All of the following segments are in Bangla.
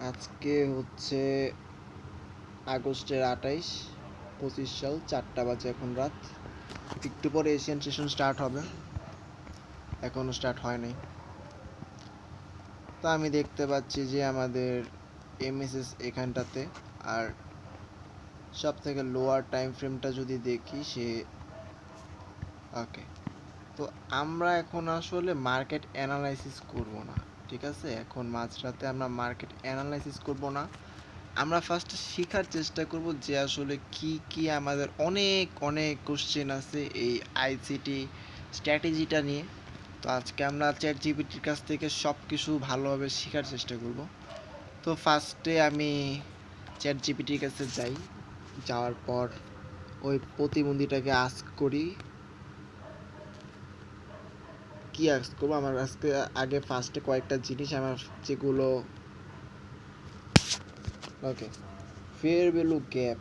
আজকে হচ্ছে আগস্টের 28, 25 সাল, 4টা বাজে এখন রাত। একটু পরে এশিয়ান সেশন স্টার্ট হবে, এখনো স্টার্ট হয় নাই। তো আমি দেখতে পাচ্ছি যে আমাদের এমএসএস এখানটাতে, আর সব থেকে লোয়ার টাইম ফ্রেমটা যদি দেখি সে ওকে। তো আমরা এখন আসলে মার্কেট অ্যানালাইসিস করব না, ঠিক আছে? এখন মাঝরাতে আমরা মার্কেট অ্যানালাইসিস করব না, আমরা ফার্স্ট শেখার চেষ্টা করব যে আসলে কি কি আমাদের অনেক অনেক কোশ্চেন আছে এই আইসিটি স্ট্র্যাটেজিটা নিয়ে। তো আজকে আমরা চ্যাট জিপিটির কাছ থেকে সব কিছু ভালোভাবে শেখার চেষ্টা করব। তো ফার্স্টে আমি চ্যাট জিপিটির কাছে যাই, যাওয়ার পর ওই প্রতিবন্ধীটাকে আস্ক করি। কি আস্ক করবো আমার আজকে, আগে ফার্স্টে কয়েকটা জিনিস আমার যেগুলো ওকে, ফেয়ার ভ্যালু গ্যাপ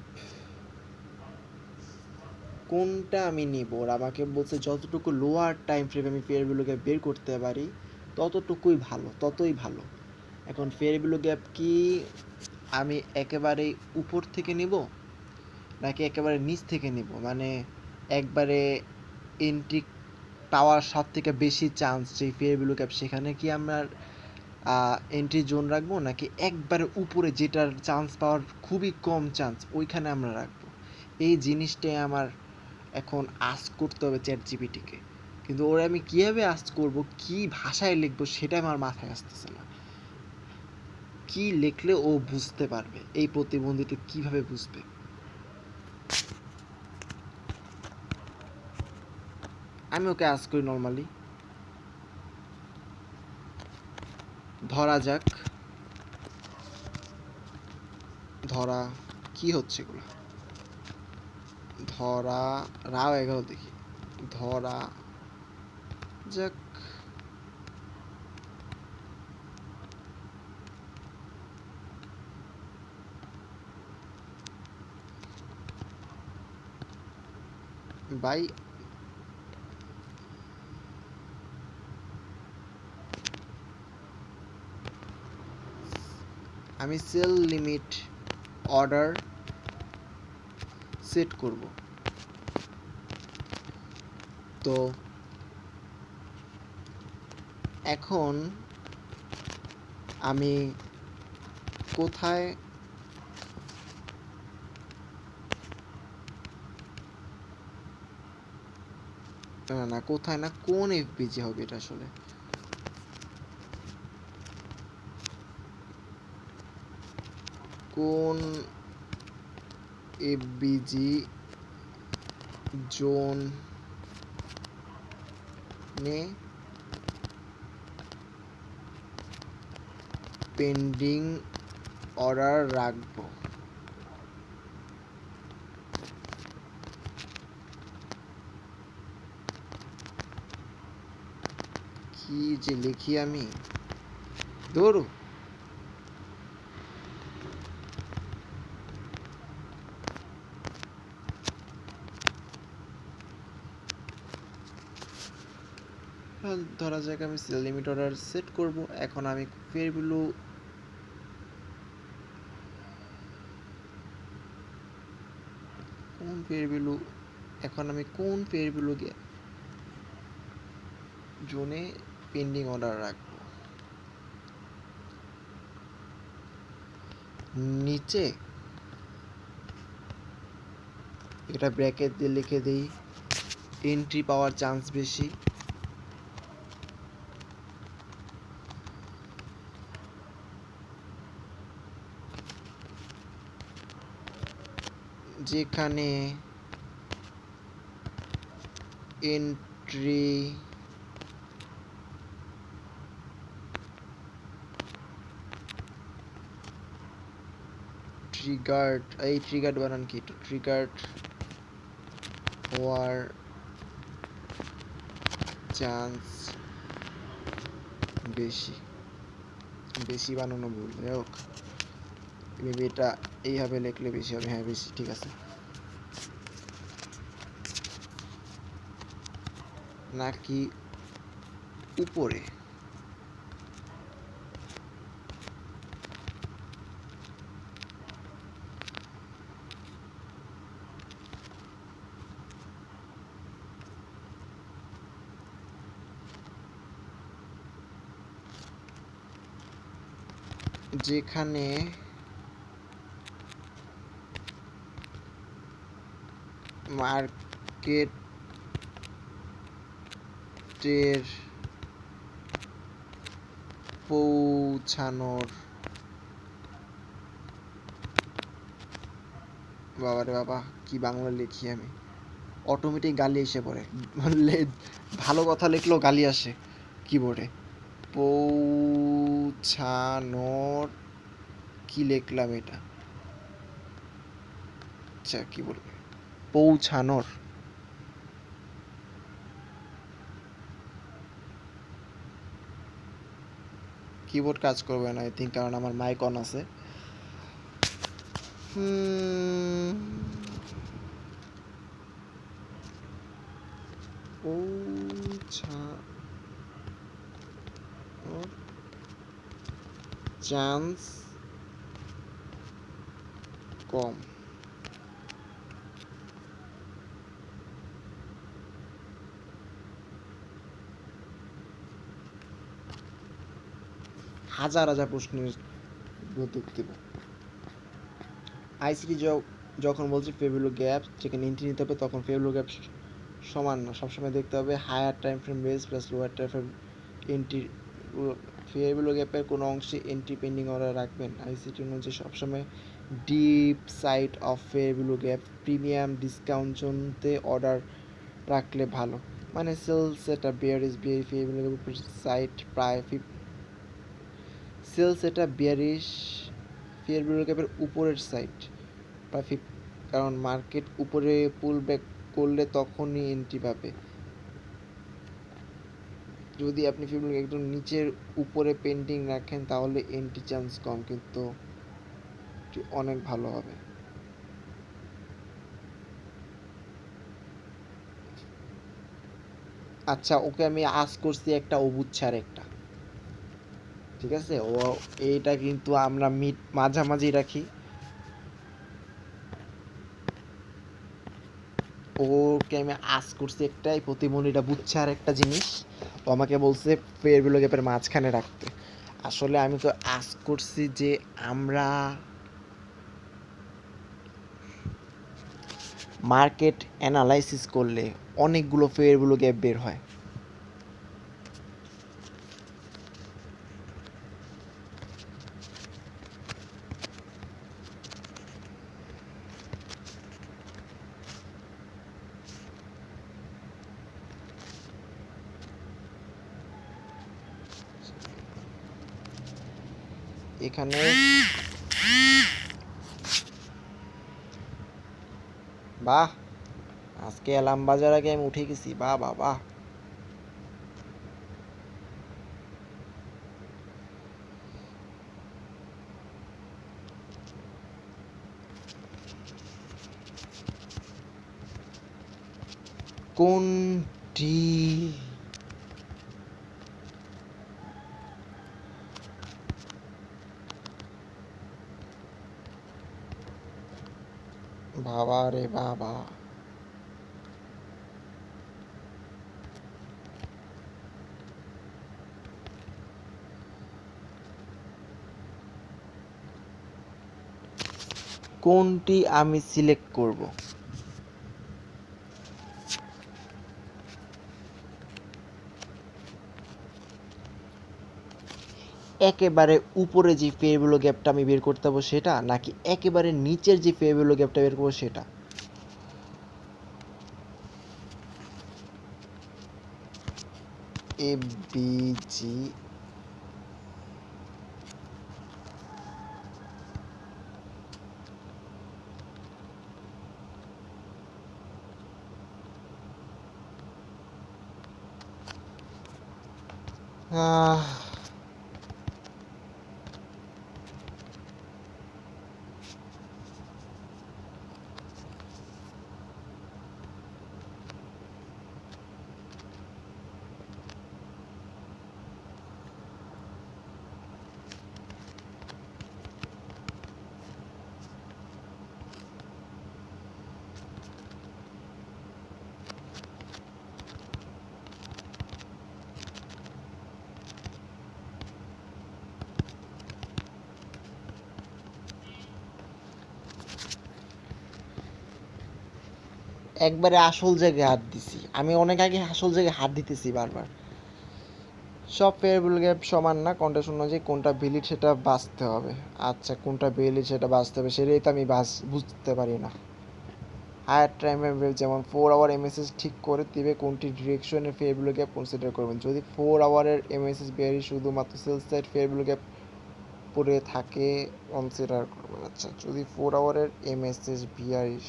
কোনটা আমি নিব। ওরা আমাকে বলছে যতটুকু লোয়ার টাইম ফ্রেমে আমি ফেয়ার ভ্যালু গ্যাপ বের করতে পারি ততটুকুই ভালো, ততই ভালো। এখন ফেয়ার ভ্যালু গ্যাপ কি আমি একেবারে উপর থেকে নিব নাকি একেবারে নিচ থেকে নিব, মানে একবারে এন্ট্রি পাওয়ার সব থেকে বেশি চান্স যে ফেয়ার ভ্যালু গ্যাপ সেখানে কি আমরা এন্ট্রি জোন রাখবো, নাকি একবারে উপরে যেটার চান্স পাওয়ার খুবই কম চান্স ওইখানে আমরা রাখবো। এই জিনিসটাই আমার এখন আস্ক করতে হবে চ্যাট জিপিটিকে। কিন্তু ওরা আমি কীভাবে আস্ক করব, কি ভাষায় লিখবো সেটা আমার মাথায় আসতেছে না। কি লিখলে ও বুঝতে পারবে, এই প্রতিবন্ধীটা কিভাবে বুঝবে? আমি ওকে আস্ক করি নর্মালি, ধরা যাক, ধরা কি হচ্ছে এগুলো, ধরা রাও 11 দেখি, ধরা যাক বাই আমি সেল লিমিট অর্ডার সেট করব। তো এখন আমি কোথায় না কোথায় না কোন এফবিজি হবে এটা আসলে, কোন এফবিজি জোন নে পেন্ডিং অর্ডার রাখবো। কি যে লিখি আমি, ধরো ধরা যাক আমি সেল লিমিট অর্ডার সেট করব। এখন আমি ফেয়ার ভ্যালু কোন ফেয়ার ভ্যালু, এখন আমি কোন ফেয়ার ভ্যালু জোনে পেন্ডিং অর্ডার রাখবো, নিচে এটা ব্র্যাকেট দিয়ে লিখে দেই এন্ট্রি পাওয়ার চান্স বেশি, যেখানে এন্ট্রি ট্রিগার্ড, এই ট্রিগার্ড বানান কি, ট্রিগার্ড হওয়ার চান্স বেশি, বেশি বানানো ভুল, যাই হোক মেবি এটা এইভাবে লিখলে বেশি হবে। হ্যাঁ বেশি, ঠিক আছে। নাকি উপরে, যেখানে মার্কেটের পৌঁছানোর বাবারে বাবা কি বাংলা লিখি আমি, অটোমেটিক গালি এসে পড়ে। ভালো কথা লিখলেও গালি আসে কিবোর্ডে। পৌঁছানোর কি লিখলাম এটা, আচ্ছা কি বলবো, পৌঁছানোর কিবোর্ড কাজ করবে না আই থিঙ্ক, কারণ আমার মাইক অন আছে। পৌঁছানোর চান্স কম। হাজার হাজার প্রশ্নের উত্তর দেব। আইসিটি যখন বলছে ফেভিলো গ্যাপ যেখানে এন্ট্রি নিতে হবে, তখন ফেভিলো গ্যাপ সমান না, সবসময় দেখতে হবে higher time frame base plus lower time frame entry. Fair value গ্যাপের কোনো অংশে এন্ট্রি পেন্ডিং অর্ডার রাখবেন। আইসিটি অনুযায়ী সবসময় deep side of fair value gap premium discount জোনতে অর্ডার রাখলে ভালো। মানে সেলস এটা বিয়ারিশ ফেভিলো গ্যাপের সাইট প্রায় সেলস এটা বিয়ারিশ ফেভিলো গ্যাপের উপরের সাইড প্রায়, কারণ মার্কেট উপরে পুল ব্যাক করলে তখনই এন্ট্রি পাবে। যদি আপনি ফেভিলো একদম নিচের উপরে পেন্টিং রাখেন তাহলে এন্ট্রি চান্স কম, কিন্তু অনেক ভালো হবে। আচ্ছা ওকে আমি আজ করছি একটা, ও বুঝছে আর একটা, ঠিক আছে। ও এইটা কিন্তু আমরা মাঝামাঝি রাখি। ওকে আমি আজ করছি একটাই, প্রতিমনিটা বুঝছে আর একটা জিনিস। ও আমাকে বলছে ফেভিলো গ্যাপের মাঝখানে রাখতে। আসলে আমি তো আজ করছি যে আমরা মার্কেট অ্যানালাইসিস করলে অনেকগুলো ফেভিলো গ্যাপ বের হয়। এখানে বাহ, আজকে অ্যালার্ম বাজার আগে আমি উঠে গেছি, বাহ বাহ বাহ। কোনটি বাবা রে বাবা, কোনটি আমি সিলেক্ট করব? একেবারে উপরে যে ফেভিলো গ্যাপটা আমি বের করতে পারবো সেটা, নাকি একেবারে নিচের যে ফেভিলো গ্যাপটা বের করবো সেটা? এ বি জি একবারে আসল জায়গায় হাত দিছি, আমি অনেক আগে আসল জায়গায় হাত দিতেছি বারবার। সব ভেরিয়েবল গ্যাপ সমান না, কন্ডিশন অনুযায়ী কোনটা ভ্যালিড সেটা বাছতে হবে। আচ্ছা, কোনটা ভ্যালিড সেটা বাছতে হবে, সেটাই তো আমি বুঝতে পারি না। হায়ার টাইম যেমন 4 আওয়ার এমএসএস ঠিক করে দিবে কোনটি ডিরেকশনের ভেরিয়েবল গ্যাপ কনসিডার করবেন। যদি 4 আওয়ারের এমএসএস বেয়ারি শুধুমাত্র সেল সাইড ভেরিয়েবল গ্যাপ পড়ে থাকে কনসিডার করবেন। আচ্ছা, যদি 4 আওয়ারের এমএসএস বিয়ারি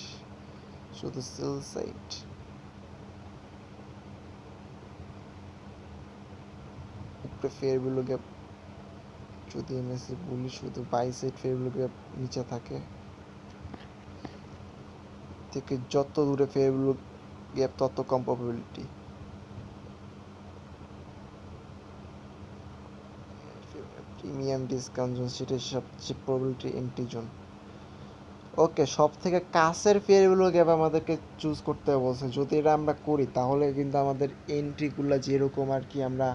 শুধু সেল সাইড, উপরে ভেরিয়েবল গ্যাপ যদি এমএসএস বলি শুধু বাই সাইড ভেরিয়েবল গ্যাপ নিচে থাকে, থেকে যত দূরে ভেরিয়েবল গ্যাপ তত কম প্রবাবিলিটি। প্রিমিয়াম ডিসকাউন্ট জোন সেটা সবচেয়ে প্রবাবিলিটি এন্ট্রি জোন। ওকে, সব থেকে কাছের ভেরিয়েবল গ্যাপ আমাদেরকে চুজ করতে বলছে। যদি এটা আমরা করি তাহলে কিন্তু আমাদের এন্ট্রিগুলো যেরকম আর কি আমরা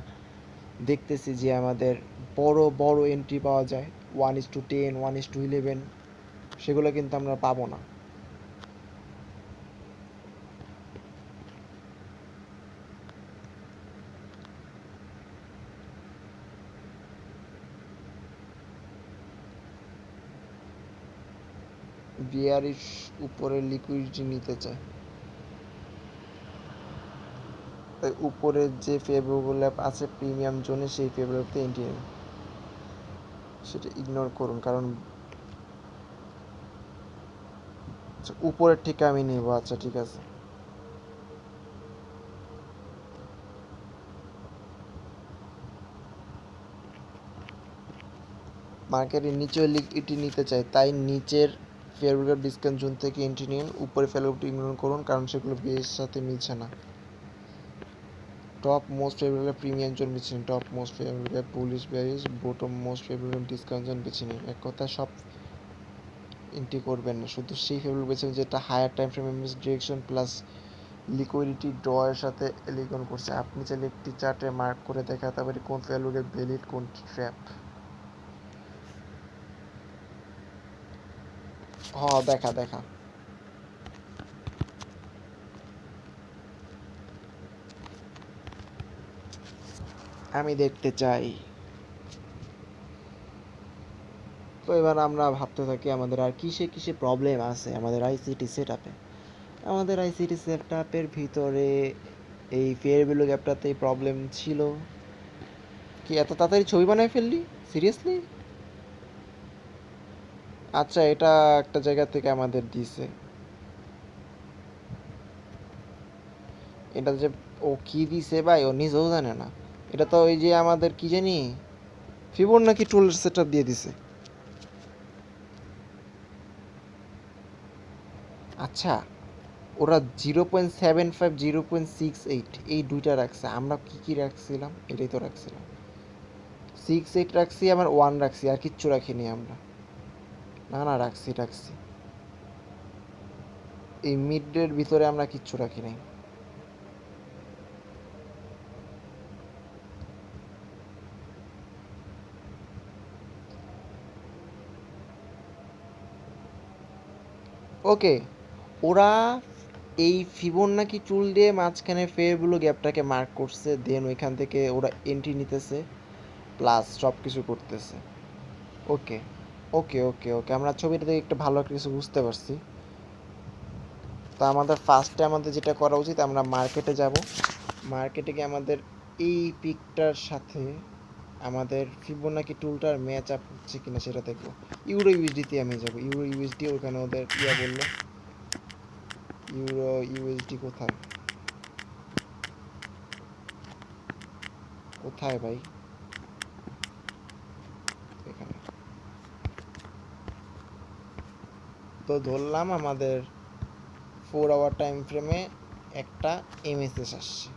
দেখতেছি যে আমাদের বড় বড় এন্ট্রি পাওয়া যায় 1:10 1:11, সেগুলো কিন্তু আমরা পাবো না। বিয়ারিশ উপরে লিকুইডিটি নিতে চায়, তাই উপরের যে ফেভারেবল অ্যাপ আছে প্রিমিয়াম জোনে সেই ফেভারেবলতে এন্ট্রি নেবে, সেটা ইগনোর করুন কারণ উপরের ঠিক আমি নিব। আচ্ছা ঠিক আছে, মার্কেটের নিচের লিকুইডিটি নিতে চাই, তাই নিচের ফেভারেবল ডিসকাউন্ট জোন থেকে এন্ট্রি নিন, উপরে ফেভারেবলটি ইগনোর করুন কারণ সেগুলো বেস সাথে মিলছে না। Top most favourable premium zone বেছে নিন, top most favourable bullish bearish, bottom most favourable discount zone বেছে নিন। এক কথা সব এন্ট্রি করবেন না, শুধু সেই ফেভারেবল বেছে নিন যেটা higher time frame MS direction plus liquidity draw এর সাথে এলিগন করছে। আপনি চাইলে একটি চার্টে মার্ক করে দেখাতে পারি কোন ফেভারেবল ভ্যালিড কোনটি ট্র্যাপ। দেখা দেখা আমি দেখতে চাই। তো এবার আমরা ভাবতে থাকি আমাদের আর কিসে কিসে প্রবলেম আছে আমাদের আইসিটি সেটআপে। আমাদের আইসিটি সেটআপের ভিতরে এই ভেরিয়েবল গ্যাপটাতেই প্রবলেম ছিল। কি এত তাড়াতাড়ি ছবি বানায় ফেললি, সিরিয়াসলি? আচ্ছা, এটা একটা জায়গা থেকে আমাদের দিছে, এটা যে ও কি দিছে ভাই ও নিজেও জানে না। এটা তো ওই যে আমাদের কি জানি ফিবোনাকি টুলের সেটআপ দিয়ে দিছে। আচ্ছা, ওরা 0.75 0.68 এই দুইটা রাখছে, আমরা কি কি রাখছিলাম? এটাই তো রাখছিলাম, 6.8 রাখছি, আমার 1 রাখছি, আর কিচ্ছু রাখিনি আমরা। না না, রাখছি এই মিডের ভিতরে আমরা কিচ্ছু রাখি নাই। ওকে, ওরা এই ফিবোনাকি টুল দিয়ে মাঝখানে ফেরগুলো গ্যাপটাকে মার্ক করছে, দেন ওইখান থেকে ওরা এন্ট্রি নিতেছে প্লাস সব কিছু করতেছে। ওকে ওকে ওকে ওকে, আমরা ছবিটা থেকে একটু ভালো কিছু বুঝতে পারছি। তো আমাদের ফার্স্টে আমাদের যেটা করা উচিত, আমরা মার্কেটে যাব, মার্কেটে গিয়ে আমাদের এই পিকটার সাথে আমাদের ফিবোনাকি টুলটার ম্যাচ আপ হচ্ছে কিনা সেটা দেখবো। ইউরো ইউএসডিতে আমি যাব, ইউরো ইউএসডি, ওখানে ওদের ইয়া বললো ইউরো ইউএসডি কোথায় কোথায় ভাই, এখানে তো ধরলাম আমাদের 4 আওয়ার টাইম ফ্রেমে একটা এমএসএস আসছে,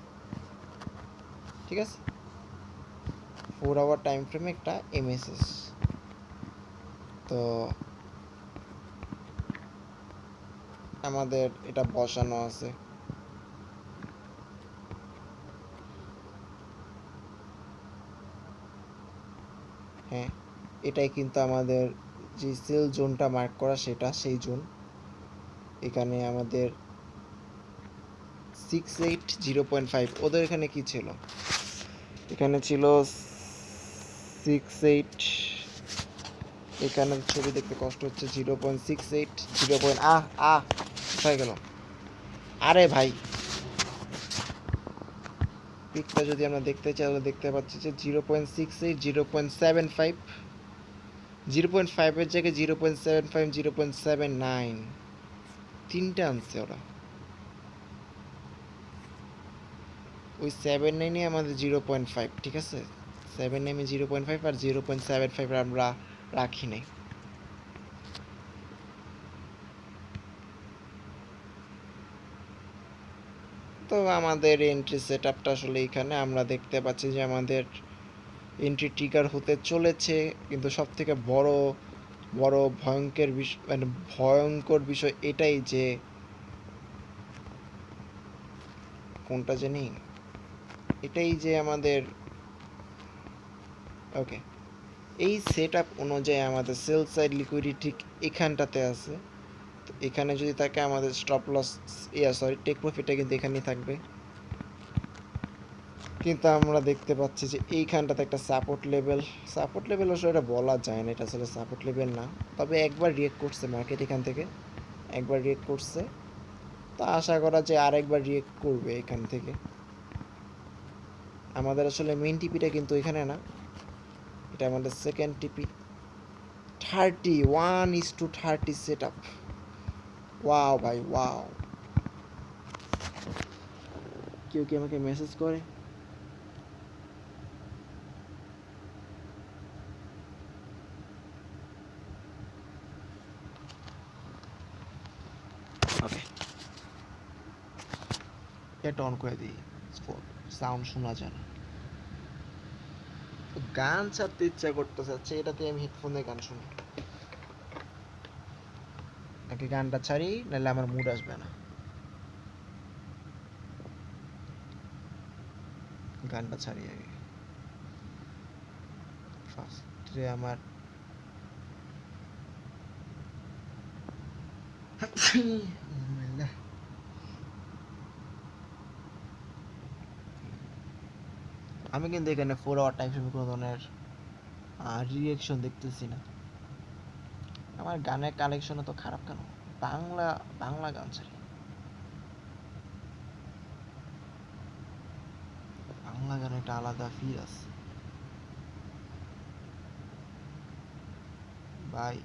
ঠিক আছে, 4 আওয়ার টাইম ফ্রেমে একটা এমএসএস। তো আমাদের এটা বসানো আছে, হ্যাঁ এটাই কিন্তু আমাদের যে সেল জোনটা মার্ক করা সেটা সেই জোন। এখানে আমাদের 68 0.5 ওদের এখানে কি ছিল এখানে ছিল 68 এখানে ছবি দেখতে কষ্ট হচ্ছে 0.68 0. কোথায় গেল আরে ভাই পিকটা যদি আমরা দেখতে চাই তাহলে দেখতে পাচ্ছি যে 0.68 0.75 0.5 এর জায়গায় 0.75 0.79 তিনটা আনছে ওরা ওই 79 এ আমাদের 0.5 ঠিক আছে 79 এ 0.5 আর 0.75 আমরা রাখি নাই তো আমাদের এন্ট্রি সেটআপটা আসলে এখানে আমরা দেখতে পাচ্ছি যে আমাদের এন্ট্রি ট্রিগার হতে চলেছে কিন্তু সবথেকে বড় ভয়ঙ্কর বিষয় এটাই যে কোনটা জানি এটাই যে আমাদের ওকে এই সেটআপ অনুযায়ী আমাদের সেল সাইড লিকুইডিটি ঠিক এখানটাতে আছে তো এখানে যদি থাকে আমাদের স্টপ লস টেক প্রফিটটা কিন্তু এখানেই থাকবে কিন্তু আমরা দেখতে পাচ্ছি যে এইখানটাতে একটা সাপোর্ট লেভেল আসলে এটা বলা যায় না এটা আসলে সাপোর্ট লেভেল না তবে একবার রিয়েক্ট করছে মার্কেট এখান থেকে একবার রিয়েক্ট করছে তো আশা করা যে আরেকবার রিয়েক্ট করবে এখান থেকে আমাদের আসলে মেইন টিপিটা কিন্তু এখানে না এটা আমাদের সেকেন্ড টিপি 31:30 সেটআপ ওয়াও ভাই ওয়াও কেউ কি আমাকে মেসেজ করে ওকে এটা অন করে দিই সাউন্ড শোনা যায় না গান ছাড়তে ইচ্ছা করতেছে এটাতে আমি হেডফোনে গান শুনি নাকি গানটা ছাড়ি নাহলে আমার মুড আসবে না গানটা ছাড়ি আগে ফার্স্টে আমার আমি কিন্তু এখানে 4 আওয়ার টাইম ফ্রেমে কোনো ধরনের রিঅ্যাকশন দেখতেছি না আমার গানের কালেকশন তো খারাপ কেন বাংলা গান ছাড়ি বাংলা গানে একটা আলাদা ফিল আছে ভাই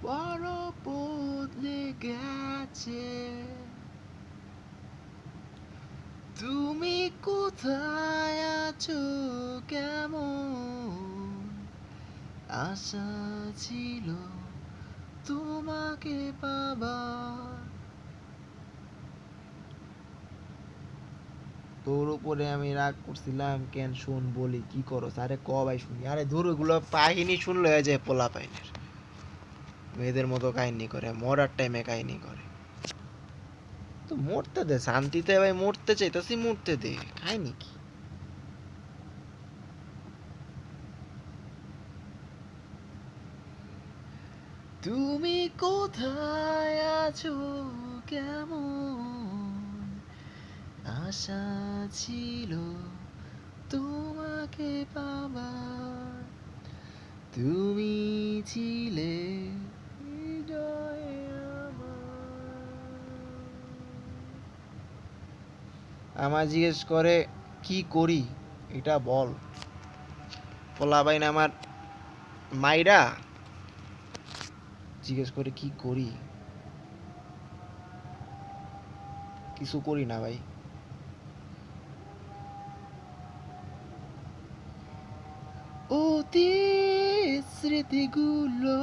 বড় বদলে গেছে তুমি কোথায় আছো কেমন আশা ছিল তোমাকে পাবার তোর উপরে আমি রাগ করছিলাম কেন শুন বলি কি করো আরে ক ভাই শুনি আরে ধর ওগুলো কাহিনী শুনলো যে পোলা পাইনের মেয়েদের মতো কাহিনী করে মরার টাইমে কাহিনী করে তো মরতে দে শান্তিতে ভাই মরতে চাইতাছি মরতে দে কাহিনী কি তুমি কোথায় আছো কেমন আশা ছিল তোমাকে পাবার তুমি ছিলে আমার জিজ্ঞেস করে কি করি এটা বল পোলা বাইন আমার মাইরা জিজ্ঞেস করে কি করি কিছু করি না ভাই অতীত স্মৃতিগুলো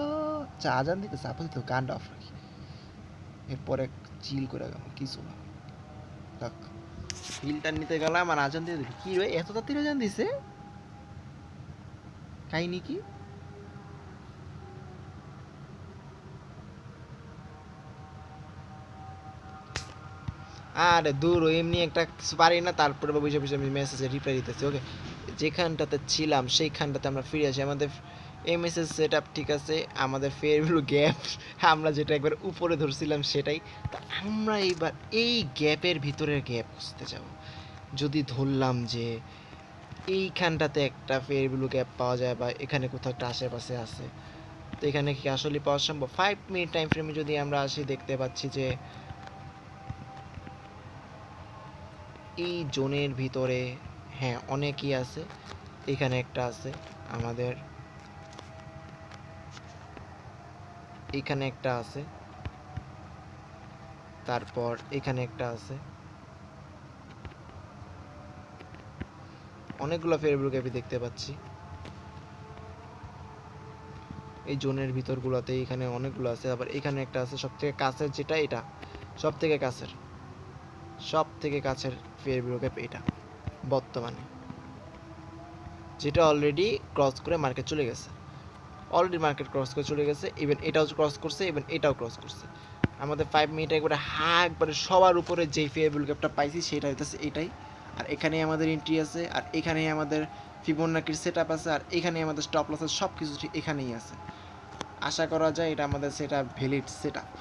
আজান দিতে সাপোজ তো গানটা অফ রাখি এরপরে চিল করে গেলাম কিছু না থাক ফিল্টার নিতে গেলাম আর আজান দিয়ে দিল কি ভাই এত তাড়াতাড়ি আজান দিছে কাহিনী কি আরে দূর এমনি একটা কিছু পারি না তারপরে বুঝে বুঝে আমি মেসেজে রিপ্লাই দিতেছি ওকে যেখানটাতে ছিলাম সেইখানটাতে আমরা ফিরে আসি আমাদের এমএসএস সেটআপ ঠিক আছে, আমাদের ফেয়ারভিউ গ্যাপ আমরা যেটা একবার উপরে ধরছিলাম সেটাই। তো আমরা এইবার এই গ্যাপের ভিতরের গ্যাপ খুঁজতে যাব। যদি ধরলাম যে এইখানটাতে একটা ফেয়ারভিউ গ্যাপ পাওয়া যায় বা এখানে কোথাও একটা আশেপাশে আছে, তো এখানে কি আসলে পাওয়া সম্ভব? 5 মিনিট টাইম ফ্রেমে যদি আমরা আসি, দেখতে পাচ্ছি যে এই জোনের ভিতরে হ্যাঁ অনেকই আছে। এখানে একটা আছে আমাদের, এখানে একটা আছে, তারপর এখানে একটা আছে, অনেকগুলো ফেয়ারভিউ গ্যাপই দেখতে পাচ্ছি এই জোনের ভিতরগুলোতে। এখানে অনেকগুলো আছে, আবার এখানে একটা আছে। সব থেকে কাছের যেটা এটা, সব থেকে কাছের ফেয়ারভিউ গ্যাপ এটা বর্তমানে, যেটা অলরেডি ক্রস করে মার্কেট চলে গেছে। ইভেন এটাও ক্রস করছে, ইভেন এটাও ক্রস করছে। আমাদের 5 মিনিট একবারে সবার উপরে যেই ফেয়ারভিউ গ্যাপটা পাইছি সেটা হইতেছে এটাই। আর এখানেই আমাদের এন্ট্রি আছে, আর এখানেই আমাদের ফিবোনাকির সেটআপ আছে, আর এখানেই আমাদের স্টপ লস আছে, সব কিছু ঠিক এখানেই আছে। আশা করা যায় এটা আমাদের সেটআপ ভ্যালিড সেটআপ।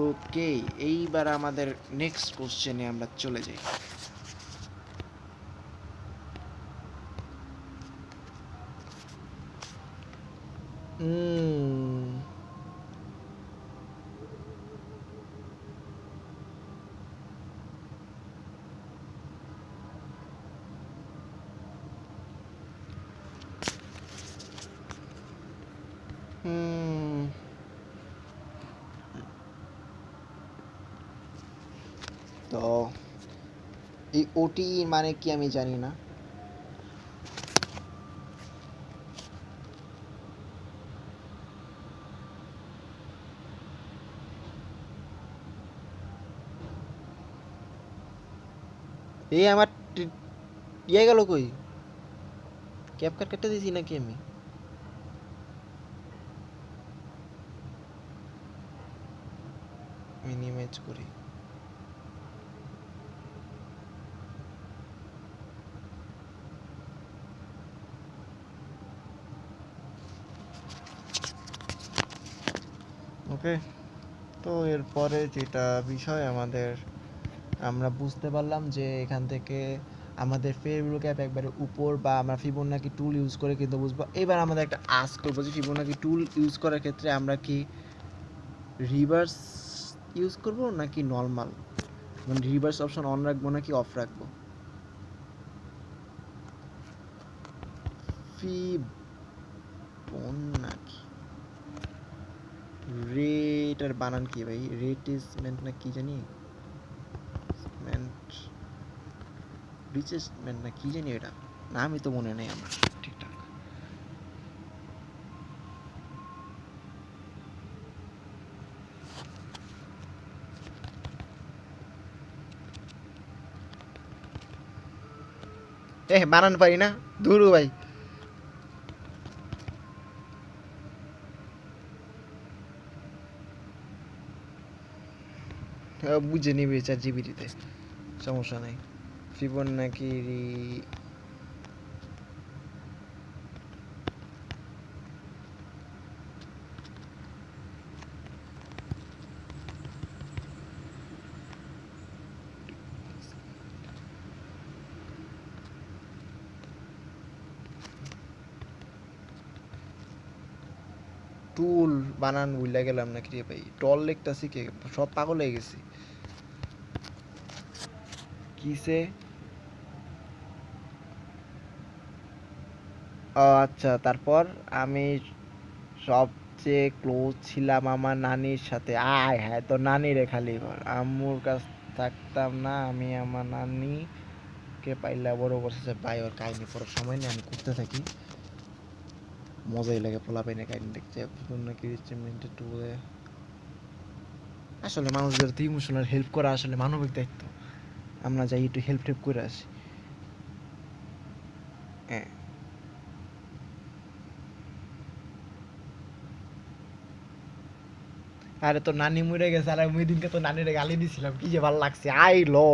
ওকে, এইবার আমাদের নেক্সট কোশ্চেনে আমরা চলে যাই। তো এই ওটি মানে কি আমি জানি না। এই আমার ইয়ে গেল কই? ক্যাপ কাট কেটে দিয়েছি নাকি আমি? মিনিমাইজ করি। ওকে, তো এরপরে যেটা বিষয় আমাদের, আমরা বুঝতে পারলাম যে এখান থেকে আমাদের ফেয়ারভিউ গ্যাপ একবারে উপর, বা আমরা ফিবোনাকি টুল ইউজ করে কিন্তু বুঝবো। এবার আমাদের একটা আস্ক করবো যে ফিবোনাকি টুল ইউজ করার ক্ষেত্রে আমরা কি রিভার্স ইউজ করব নাকি নর্মাল, মানে রিভার্স অপশন অন রাখবো নাকি অফ রাখবো? ফিবোনাকি রেটার বানান কি ভাই? রেটিসমেন্ট না কি জানি, রিচেসমেন্ট না কি জানি, এটা নামই তো মনে নেই আমার ঠিকঠাক। বানান পারি না, ধুরু ভাই। বুঝে নিবি চার জিবিটিতে, সমস্যা নাই। ফিবোনাকি টুল বানান ভুলে গেলাম নাকি রে ভাই? টল লিখতাছি কে, সব পাগল হয়ে গেছি কিসে। ও আচ্ছা, তারপর আমি সবচেয়ে ক্লোজ ছিলাম আমার নানির সাথে। আয় হ্যাঁ, তো নানি রে খালি ঘর, আম্মুর কাছ থাকতাম না আমি। আমার নানিকে পাইলা বড় করছে ভাই। ওর কাহিনী পড়ার সময় নেই, আমি করতে থাকি, মজাই লাগে পোলা পাইনে কাহিনী দেখতে। নাকি টুলে আসলে মানুষদের তো ইমোশনাল হেল্প করা আসলে মানবিক দায়িত্ব। আমরা যাই একটু হেল্প টেল্প করে আসি। হ্যাঁ, আরে তো নানি মরে গেছে, আর আমি ওই দিনকে তো নানিরে গালি দিছিলাম, কি যে ভালো লাগছে। আই লো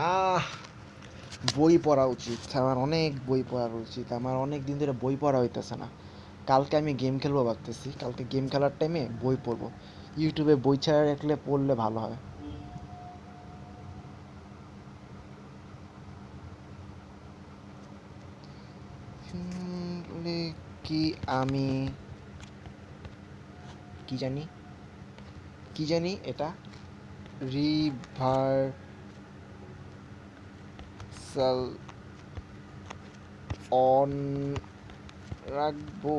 আহ বই পড়া উচিত, আমার অনেক বই পড়া উচিত, আমার অনেক দিন ধরে বই পড়া হইতেছে না। কালকে আমি গেম খেলবো ভাবতেছি, কালকে গেম খেলার টাইমে বই পড়বো। ইউটিউবে বই ছাড়া রাখলে পড়লে ভালো হয়। বলে কি আমি কি জানি, কি জানি এটা রিভার্সাল অন রাখবো।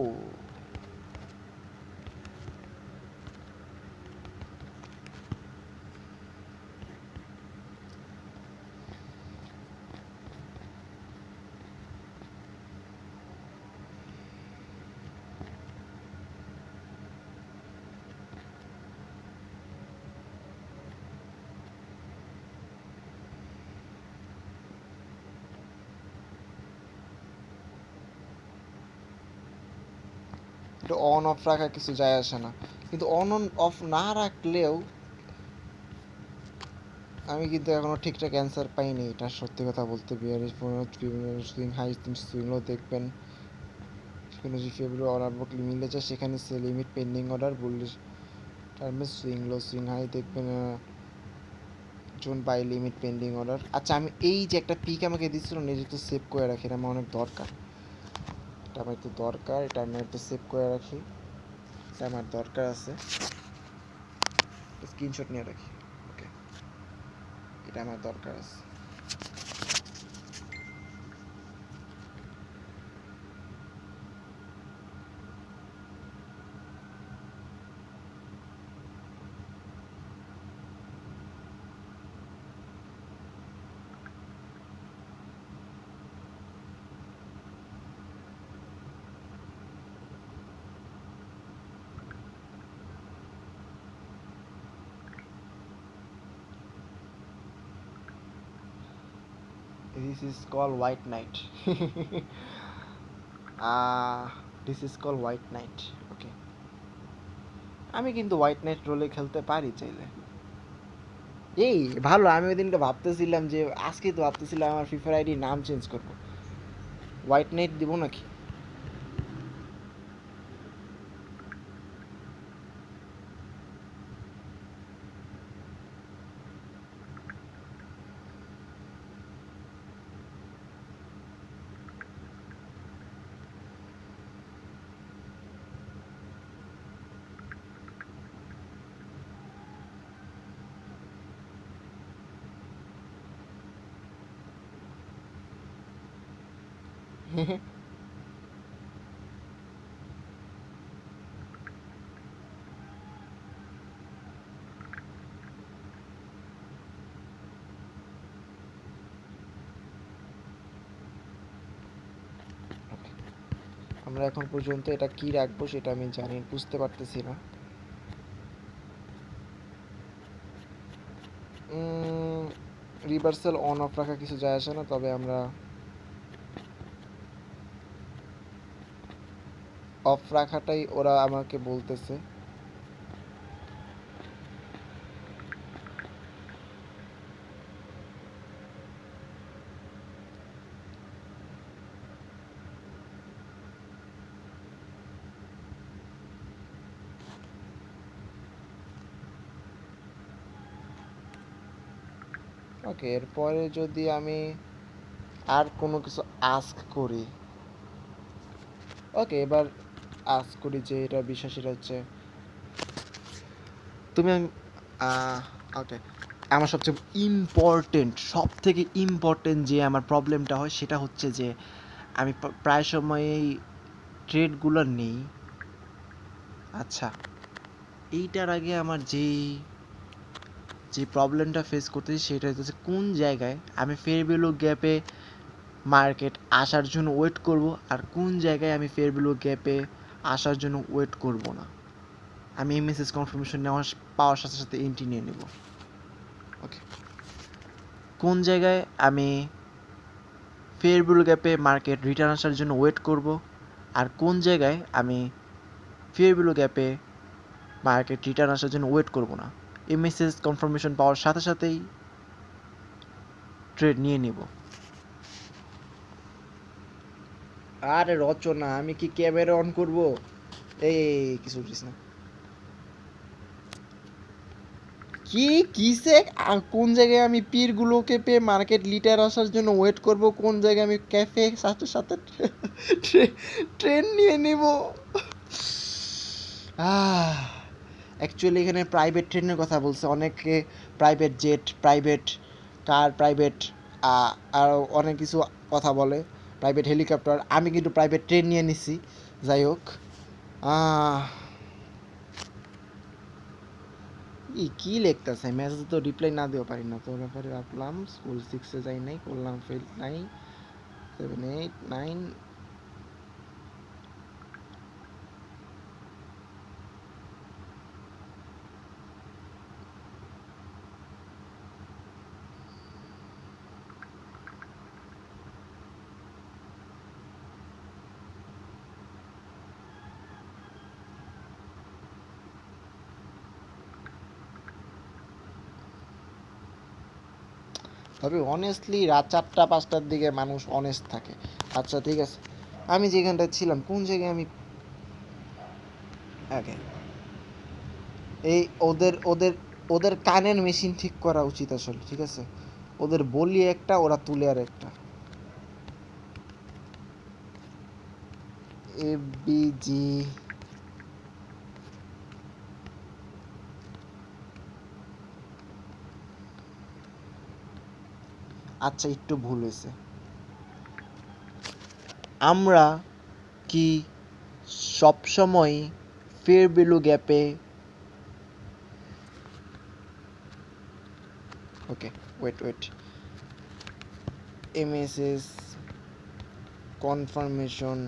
এটা অন অফ রাখা কিছু যায় আসে না, কিন্তু অন অফ না রাখলেও আমি কিন্তু এখনো ঠিকঠাক অ্যান্সার পাইনি, এটা সত্যি কথা বলতে। বিহারের সুইং হাই সুইংও দেখবেন, সেখানে যে ফেব্রুয়ারি অর্ডার বুক মিলে যায়, সেখানে সে লিমিট পেন্ডিং অর্ডার বললে টার্মে সুইং লো সুইং হাই দেখবেন, zone buy limit pending order. আচ্ছা, আমি এই যে একটা পিক আমাকে দিচ্ছিল নিজে তো সেভ করে রাখি, এটা আমার অনেক দরকার, এটা আমার একটু দরকার, এটা আমি একটু সেভ করে রাখি, এটা আমার দরকার আছে, স্ক্রিনশট নিয়ে রাখি। ওকে, এটা আমার দরকার আছে। This is called white knight. This is called white knight. Okay. আমি কিন্তু হোয়াইট নাইট রোলে খেলতে পারি চাইলে। এই ভালো, আমি ওই দিনটা ভাবতেছিলাম যে আজকে তো ভাবতেছিলাম আমার ফিফার আইডি নাম চেঞ্জ করবো, হোয়াইট নাইট দিব নাকি। আমরা এখন পর্যন্ত এটা কি রাখবো সেটা আমি জানি, বুঝতে পারতেছি না। রিভার্সাল অন অফ রাখা কিছু যায় আসে না, তবে আমরা অফ রাখাটাই ওরা আমাকে বলতেছে। ওকে, এরপরে যদি আমি আর কোনো কিছু আস্ক করি, ওকে এবার আস্ক করি যে এটা বিষয়, সেটা হচ্ছে তুমি ওকে, আমার সবচেয়ে ইম্পর্টেন্ট, সব থেকে ইম্পর্টেন্ট যে আমার প্রবলেমটা হয় সেটা হচ্ছে যে আমি প্রায় সময়ই ট্রেডগুলো নেই। আচ্ছা, এইটার আগে আমার যে প্রবলেমটা ফেস করতেছি সেটা হচ্ছে কোন জায়গায় আমি ফেয়ার ভ্যালু গ্যাপে মার্কেট আসার জন্য ওয়েট করব, আর কোন জায়গায় আমি ফেয়ার ভ্যালু গ্যাপে আসার জন্য ওয়েট করব না। আমি এমএসএস কনফার্মেশন পাওয়ার সাথে সাথে এন্ট্রি নিয়ে নেব। ওকে, কোন জায়গায় আমি ফেয়ার ভ্যালু গ্যাপে মার্কেট রিটার্ন আসার জন্য ওয়েট করব, আর কোন জায়গায় আমি ফেয়ার ভ্যালু গ্যাপে মার্কেট রিটার্ন আসার জন্য ওয়েট করব না। এমএসএস কনফার্মেশন পাওয়ার সাথে সাথেই ট্রেড নিয়ে নিব। আরে রচনা, আমি কি ক্যামেরা অন করব? এই কিছু বলিস না। কি কিসে কোন জায়গায় আমি পীরগুলোকে পেয়ে মার্কেট লিটার আসার জন্য ওয়েট করব, কোন জায়গায় আমি ক্যাফে সাথে সাথে ট্রেন নিয়ে নিব? অ্যাকচুয়ালি এখানে প্রাইভেট ট্রেনের কথা বলছে অনেকে, private jet, private car, private আর অনেক কিছু কথা বলে, প্রাইভেট হেলিকপ্টার। আমি কিন্তু প্রাইভেট ট্রেন নিয়ে নিছি। যাই হোক, কি লিখতেছে মেসেজ তো রিপ্লাই না দিতে পারি না, তোর ব্যাপারে রাখলাম। স্কুল 6-এ যাই নাই, করলাম ফেল নাই, 7, 8, 9। তবে অনেস্টলি রাত 4টা-5টার দিকে মানুষ অনেস্ট থাকে। আচ্ছা ঠিক আছে, আমি যেখানটায় ছিলাম, কোন জায়গায় আমি ওকে, এই ওদের ওদের ওদের কানের মেশিন ঠিক করা উচিত আসলে, ঠিক আছে? ওদের বলি একটা, ওরা তুলে আর একটা। এফবিজি, আচ্ছা একটু ভুল হয়েছে। আমরা কি সবসময় ফেয়ার ভ্যালু গ্যাপে, ওকে ওয়েট, এমএসএস কনফার্মেশন,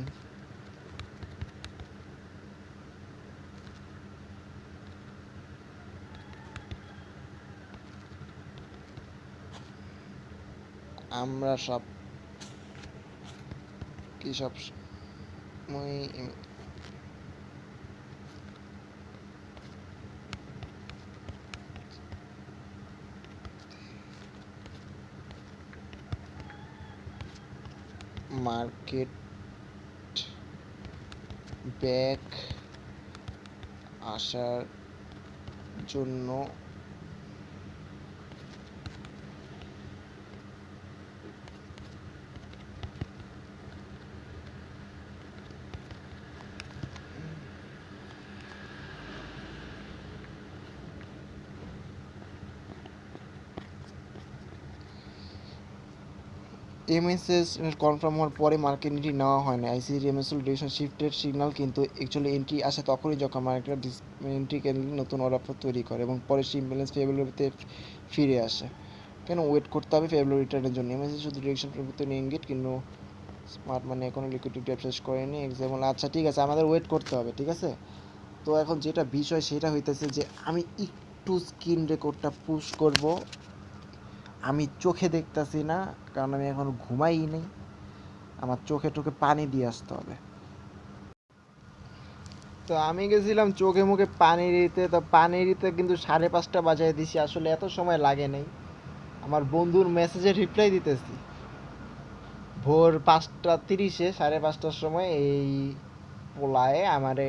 আমরা সব কি সব মার্কেট ব্যাক আসার জন্য এমএসএস কনফার্ম হওয়ার পরে মার্কেট এন্ট্রি নেওয়া হয় না। আইসিসি এমএসএল ডিরেকশন শিফটের সিগন্যাল কিন্তু অ্যাকচুয়ালি এন্ট্রি আসে তখনই যখন মার্কেট এন্ট্রি ক্যান্ডেল নতুন অর্ডার তৈরি করে এবং পরে সেই ইমব্যালেন্স ফেব্রুয়ারিতে ফিরে আসে। কেন ওয়েট করতে হবে ফেব্রুয়ারি রিটার্নের জন্য? এমএসএস শুধু ডিরেকশন পরিবর্তন ইঙ্গিত, কিন্তু স্মার্ট মানে এখনও লিকুইডিটি শেষ করেনি এক্সাম্পল। আচ্ছা ঠিক আছে, আমাদের ওয়েট করতে হবে, ঠিক আছে? তো এখন যেটা বিষয় সেটা হইতেছে যে আমি একটু স্ক্রিন রেকর্ডটা পুশ করব। আমি চোখে দেখতেছি না, কারণ আমি এখন ঘুমাই নেই, আমার চোখে টোকে পানি দিয়ে আসতে হবে। তো আমি গেছিলাম চোখে মুখে পানি দিতে, তো পানি দিতে কিন্তু 5:30 বাজায় দিছি, আসলে এত সময় লাগে নাই। আমার বন্ধুর মেসেজে রিপ্লাই দিতেছি ভোর 5:30-এ, 5:30টার সময় এই পোলায় আমারে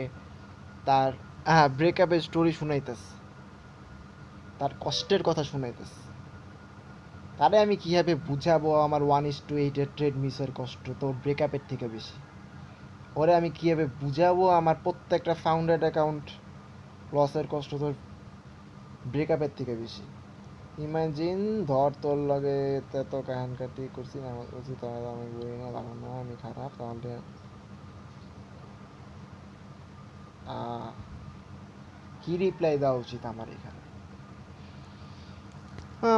তার ব্রেকআপের স্টোরি শুনাইতেছে, তার কষ্টের কথা শুনাইতেছে। তারে আমি কীভাবে বুঝাবো আমার 1:8-এর ট্রেড মিসের কষ্ট তোর ব্রেকআপের থেকে বেশি? ওরে আমি কীভাবে বুঝাবো আমার প্রত্যেকটা ফাউন্ডেড অ্যাকাউন্ট লসের কষ্ট তোর ব্রেকআপের থেকে বেশি? ইমাজিন, ধর তোর লগে এত কাহানকাটি করছি না, আমার উচিত আমি বলি না, জানো না আমি খারাপ, তাহলে কি রিপ্লাই দেওয়া উচিত আমার এখানে?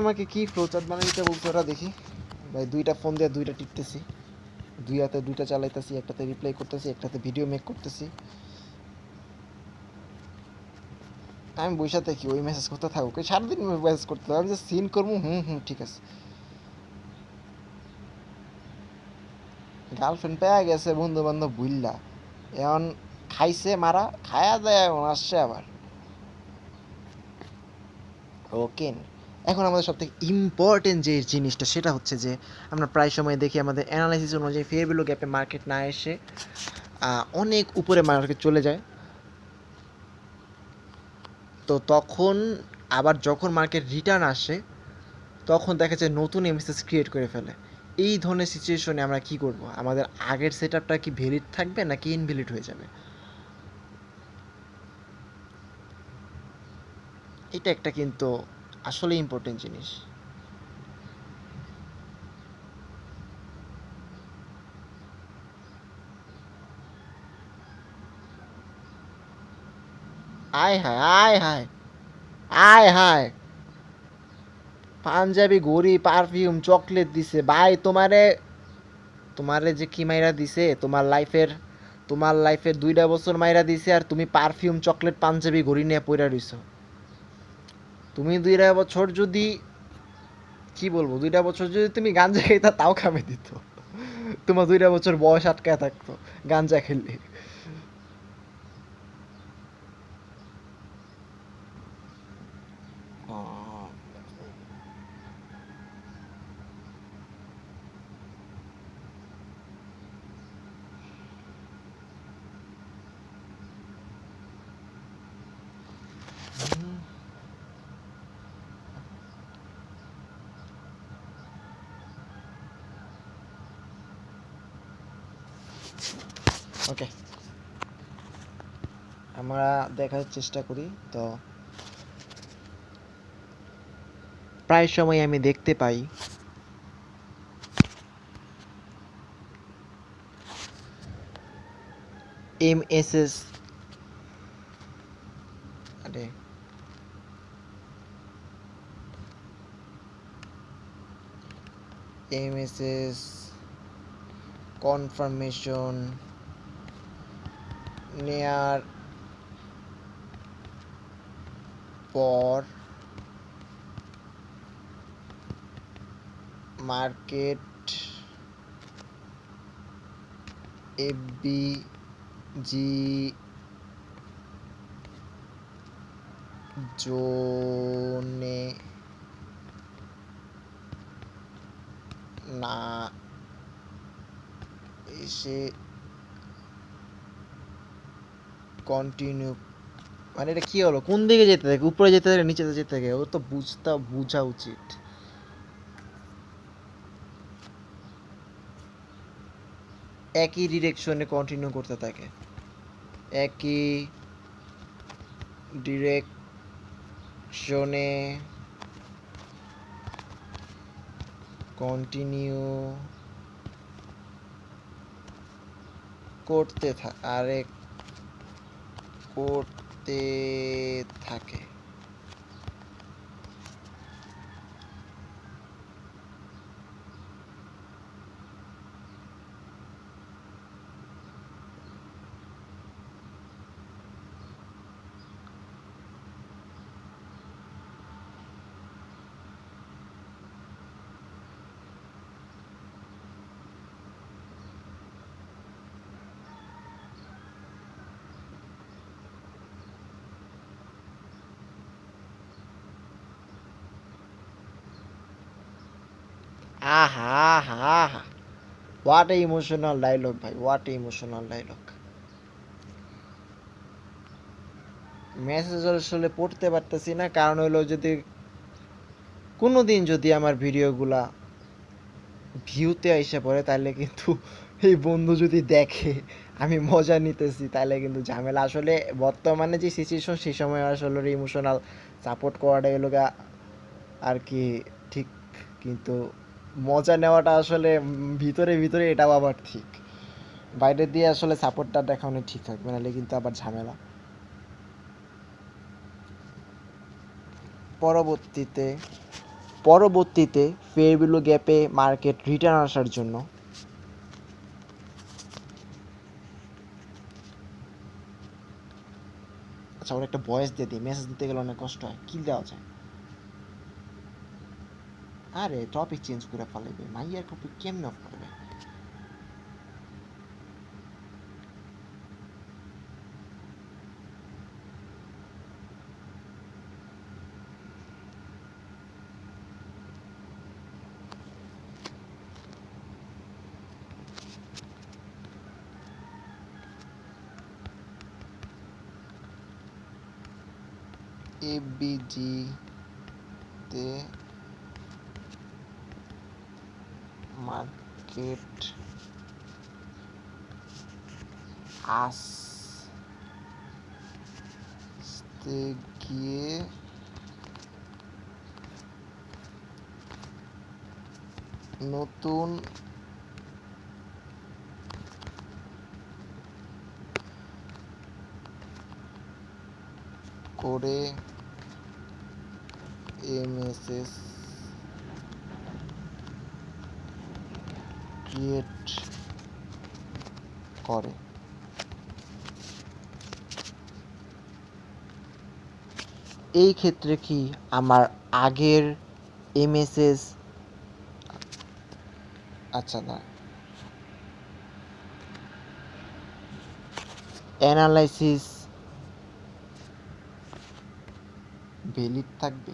আমাকে কি ফ্লোচার্ট বানিয়ে দিতে বলতো ওরা, দেখি ভাই। 2টা ফোন দিয়ে 2টা টিপতেছি, 2 হাতে 2টা চালাইতেছি, একটাতে রিপ্লাই করতেছি, একটাতে ভিডিও মেক করতেছি। আমি বইসা থাকি, ওই মেসেজ করতে থাকুক, ওই সারাদিন মেসেজ করতে থাকুক, আমি যে সিন করবো। ঠিক আছে। গার্লফ্রেন্ড পেয়ে গেছে, বন্ধু বান্ধব বুইল্লা, এখন খাইছে মারা, খায়া দেয় এখন আসছে আবার। ওকে, এখন আমাদের সবথেকে ইম্পর্টেন্ট যে জিনিসটা সেটা হচ্ছে যে আমরা প্রায় সময় দেখি আমাদের অ্যানালাইসিস অনুযায়ী ফেয়ার ভ্যালু গ্যাপে মার্কেট না এসে অনেক উপরে মার্কেট চলে যায়। তো তখন আবার যখন মার্কেট রিটার্ন আসে তখন দেখা যায় নতুন এমএসএস ক্রিয়েট করে ফেলে। এই ধরনের সিচুয়েশনে আমরা কি করব? আমাদের আগের সেট আপটা কি ভ্যালিড থাকবে নাকি ইনভ্যালিড হয়ে যাবে? এটা একটা কিন্তু আসলে ইম্পর্টেন্ট জিনিস। আয় হায় আয় হায় আয় হায়, পাঞ্জাবি ঘড়ি পারফিউম চকলেট দিছে ভাই তোমারে। তোমারে যে কি মাইরা দিছে তোমার লাইফের 2টা বছর মাইরা দিছে আর তুমি পারফিউম চকলেট পাঞ্জাবি ঘড়ি নিয়ে পইরা রইছো। তুমি 2টা বছর যদি কি বলবো 2টা বছর যদি তুমি গাঞ্জা খাইতা তাও কামে দিত। তোমার 2টা বছর বয়স আটকায় থাকতো গাঞ্জা খেললে। ওকে, আমরা দেখার চেষ্টা করি। তো প্রায় সময় আমি দেখতে পাই এমএসএস, আরে এমএসএস কনফার্মেশন নেয়ার পর মার্কেট এফবিজি জোনে না এসে কন্টিনিউ, মানে এটা কি হলো? কোন দিকে যেতে থাকে? উপরে যেতে থাকে নিচে যেতে থাকে? ও তো বোঝা উচিত। একই ডিরেকশনে কন্টিনিউ করতে থাকে, একই ডিরেকশনে কন্টিনিউ করতে থাকে। আহা হা হা, হোয়াট এ ইমোশনাল ডায়লগ ভাই, what a emotional dialogue. Message আসলে পড়তে পারতেছি না, কারণ হলো যদি কোনো দিন যদি আমার ভিডিওগুলা ভিউতে আইসা পড়ে তাহলে কিন্তু এই বন্ধু যদি দেখে আমি মজা নিতেছি তাহলে কিন্তু ঝামেলা। আসলে বর্তমানে যে সিচুয়েশন সেই সময় আসলে ইমোশনাল সাপোর্ট করাটা এলো আর কি ঠিক, কিন্তু মজা নেওয়াটা আসলে ভিতরে ভিতরে এটাও আবার ঠিক। বাইরে দিয়ে আসলে সাপোর্টটা দেখানো ঠিক থাকবে, নাহলে কিন্তু আবার ঝামেলা। পরবর্তীতে পরবর্তীতে ফেয়ার ভ্যালু গ্যাপে মার্কেট রিটার্ন আসার জন্য আচ্ছা ওর একটা ভয়েস দিয়ে দিই, মেসেজ দিতে গেলে অনেক কষ্ট হয়, কি দেওয়া যায়? আরে টপিক চেঞ্জ করে ফেলাইবে, মাইয়ার টপিক কেমনে অফ করবে? এফবিজি তে মার্কেট আসতে গিয়ে নতুন করে এমএসএস ক্রিয়েট করে। এই ক্ষেত্রে কি আমার আগের এমএসএস আচ্ছা না অ্যানালাইসিস ভ্যালিড থাকবে?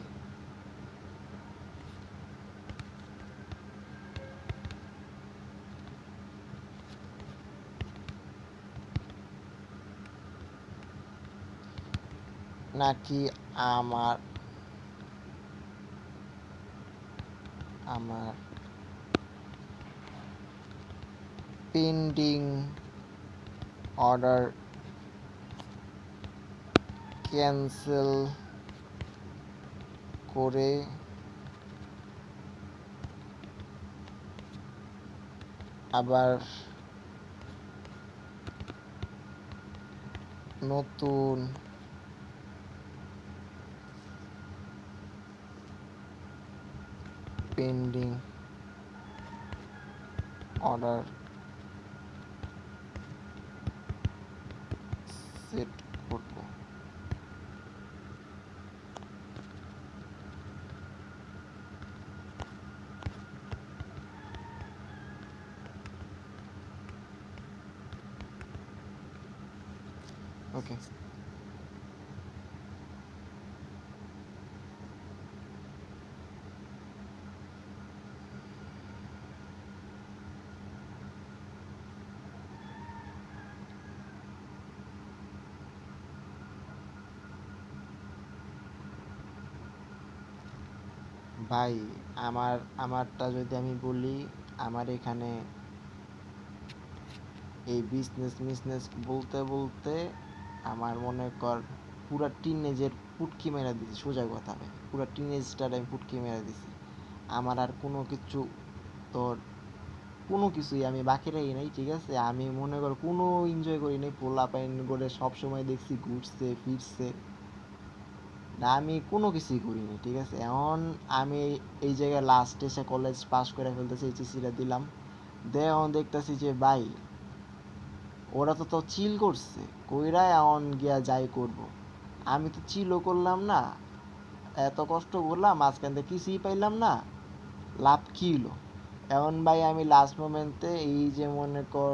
নাকি আমার আমার পেন্ডিং অর্ডার ক্যান্সেল করে আবার নতুন পেন্ডিং অর্ডার সেট করব? ওকে, ভাই আমারটা যদি আমি বলি, আমার এখানে এই বিজনেস বলতে বলতে আমার মনে কর পুরা টিনেজের পুটকি মেরা দিছি। সোজা কথা ভাই, পুরা টিনেজটার আমি পুটকি মেরা দিছি। আমার আর কোনো কিছু তোর কোনো কিছুই আমি বাকি রাখি নাই, ঠিক আছে? আমি মনে কর কোনো এনজয় করি নাই। পোলা পাইন করে সবসময় দেখছি ঘুরছে ফিরছে, না আমি কোনো কিছুই করিনি, ঠিক আছে? এখন আমি এই জায়গায় লাস্ট এসে কলেজ পাস করে ফেলতেছি, এইচএসসিটা দিলাম। এখন দেখতেছি যে ভাই ওরা তো চিল করছে, কইরা এখন গিয়া যাই করব। আমি তো চিলও করলাম না, এত কষ্ট করলাম, মাঝখান থেকে কিছুই পাইলাম না, লাভ কী হলো? এখন ভাই আমি লাস্ট মোমেন্টে এই যে মনে কর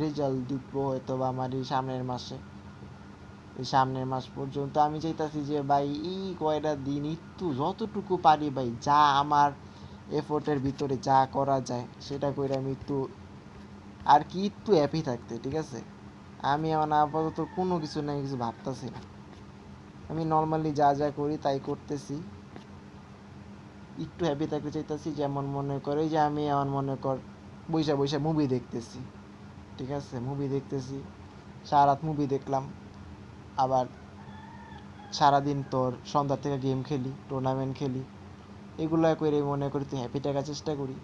রেজাল্ট দিব হয়তো বা আমার এই সামনের মাস পর্যন্ত আমি চাইতাছি যে ভাই এই কয়টা দিন একটু যতটুকু পারি ভাই, যা আমার এফোর্টের ভিতরে যা করা যায় সেটা করে আমি একটু আর কি একটু হ্যাপি থাকতে, ঠিক আছে? আমি আমার আপাতত কোনো কিছু না কিছু ভাবতেছি না, আমি নর্মালি যা যা করি তাই করতেছি, একটু হ্যাপি থাকতে চাইতেছি। যেমন মনে করে যে আমি আমার মনে কর বইসা বইসা মুভি দেখতেছি, ঠিক আছে? মুভি দেখতেছি, সারা রাত মুভি দেখলাম, আবার সারাদিন তোর সন্ধ্যা থেকে গেম খেলি, টুর্নামেন্ট খেলি, এগুলো করে মনে করি তুই হ্যাপি থাকার চেষ্টা করি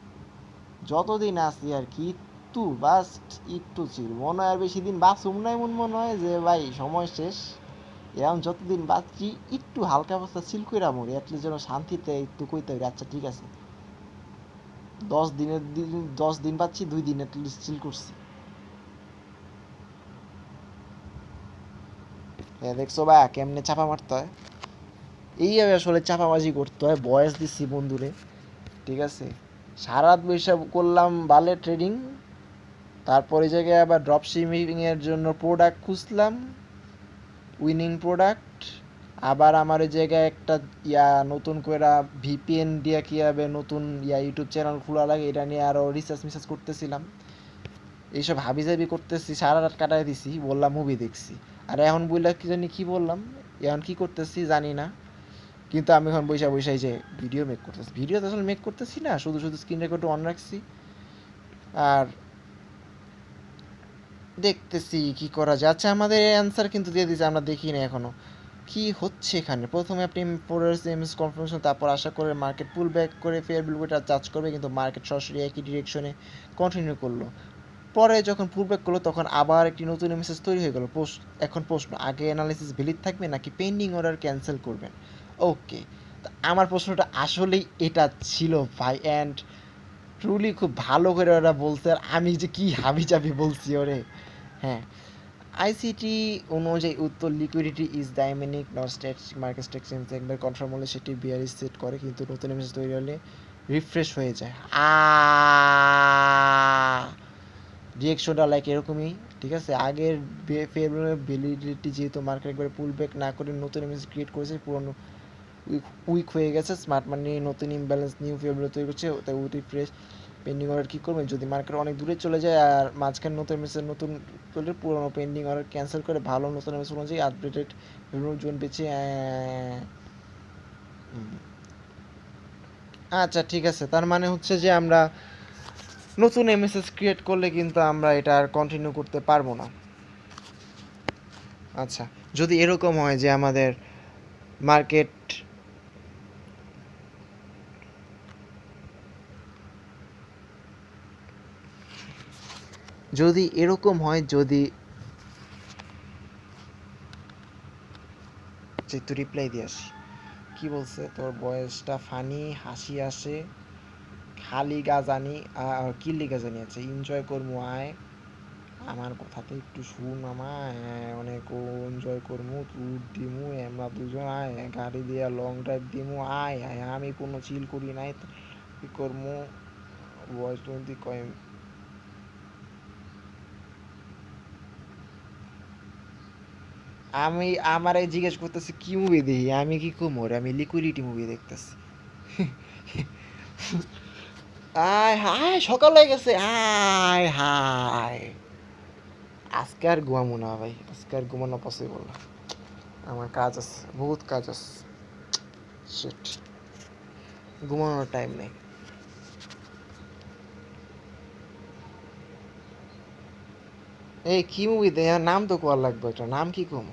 যতদিন আসি আর কি। একটু বাস একটু ছিল মনে হয়, আর বেশি দিন বাঁচুম না এমন মনে হয় যে ভাই সময় শেষ। এখন যতদিন বাঁচছি একটু হালকা অবস্থা চিল কইরা মরি, অ্যাটলিস্ট যেন শান্তিতে একটু কইতে পারি আচ্ছা ঠিক আছে 10 দিন বাঁচছি, 2 দিন অ্যাটলিস্ট চিল করছি। দেখছো ভাই কেমনে চাপা মারতে হয়, এইভাবে আসলে চাপাবাজি করতে হয়। বয়স দিচ্ছি বন্ধুরে, ঠিক আছে? সারা রাত বৈশাখ করলাম বালে ট্রেডিং, তারপরে জায়গায় আবার ড্রপ শিপিংয়ের জন্য প্রোডাক্ট খুঁজলাম, উইনিং প্রোডাক্ট। আবার আমার ওই জায়গায় একটা নতুন করে ভিপিএন দিয়ে কীভাবে নতুন ইউটিউব চ্যানেল খোলা লাগে এটা নিয়ে আরও রিসার্চ করতেছিলাম। এইসব হাবিজাবি করতেছি, সারা রাত কাটাই দিছি, বললাম মুভি দেখছি। আর এখন বললাম কি জানি কি বললাম, এখন কি করতেছি জানি না। কিন্তু আমি এখন বসে যে ভিডিও মেক করতেছি, ভিডিও তো আসলে মেক করতেছি না, শুধু স্ক্রিন রেকর্ড অন রাখছি আর দেখতেছি কি করা যায়। আচ্ছা আমাদের অ্যান্সার কিন্তু দিয়ে দিয়েছে, আমরা দেখি না এখনো কি হচ্ছে এখানে। প্রথমে আপনি এমএস কনফার্মেশন, তারপর আশা করে মার্কেট পুল ব্যাক করে ফেয়ার ভ্যালুটা জাজ করবে, কিন্তু মার্কেট সরাসরি একই ডিরেকশনে কন্টিনিউ করলো। পরে যখন পুল ব্যাক করলো তখন আবার একটি নতুন মেসেজ তৈরি হয়ে গেল। এখন প্রশ্ন, আগে অ্যানালিসিস ভ্যালিড থাকবে নাকি পেন্ডিং অর্ডার ক্যান্সেল করবেন? ওকে, আমার প্রশ্নটা আসলেই এটা ছিল ভাই, অ্যান্ড ট্রুলি খুব ভালো করে ওরা বলছে, আর আমি যে কি হাবিজাবি বলছি ওরে। হ্যাঁ, আইসিটি অনুযায়ী উত্তর liquidity is dynamic not static, market exchange একবার কনফার্ম হলে সেটি বিয়ারিশ সেট করে, কিন্তু নতুন মেসেজ তৈরি হলে রিফ্রেশ হয়ে যায়। রিয়েকশনটা লাইক এরকমই, ঠিক আছে। আগের ভ্যালিডিটি যেহেতু মার্কেট একবারে পুল ব্যাক না করে নতুন মেসেজ ক্রিয়েট করেছে, পুরনো উইক হয়ে গেছে, স্মার্ট মানি নতুন ইমব্যালেন্স নিউ ফেভার তৈরি করছে, তাই রিফ্রেশ পেন্ডিং অর্ডার কী করবেন যদি মার্কেট অনেক দূরে চলে যায় আর মাঝখানে নতুন মেসেজ নতুন করলে পুরোনো পেন্ডিং অর্ডার ক্যান্সেল করে ভালো নতুন মেসেজ অনুযায়ী আপডেটেড জোন পেয়েছে। আচ্ছা ঠিক আছে, তার মানে হচ্ছে যে আমরা নতুন এমএসএস ক্রিয়েট করলে কিন্তু আমরা এটা আর কন্টিনিউ করতে পারবো না। আচ্ছা, যদি এরকম হয় যে আমাদের মার্কেট যদি এরকম হয়, যদি তুই রিপ্লাই দিয়ে আসি, কি বলছে তোর বয়সটা ফানি, হাসি আসে খালি গাজানি কিল্লি গাজানি আছে, এনজয় করবো আয়, আমার কথাতে একটু শুন মামা, অনেক এনজয় করবো, ট্যুর দিমু আমরা দুজন, আয় গাড়ি দিয়া লং ড্রাইভ দিমু, আয় আয় আমি কোনো চিল করি নাই, কি করবো বয়স টোয়েন্টি কয়। আমি আমারে জিজ্ঞেস করতেছি কি মুভি দেখি, আমি কি কমোর, আমি লিকুইডিটি মুভি দেখতেছি। আয় হায় সকাল হয়ে গেছে, আয় হায় আজকে আর ঘুমাবো না ভাই, আজকে আর ঘুমানো পসিবল না, আমার কাজ আছে, বহুত কাজ আছে, শিট, ঘুমানোর টাইম নেই। এই কি মুভি দে, নাম তো কোয়ার লাগবে, একটা নাম কি কম,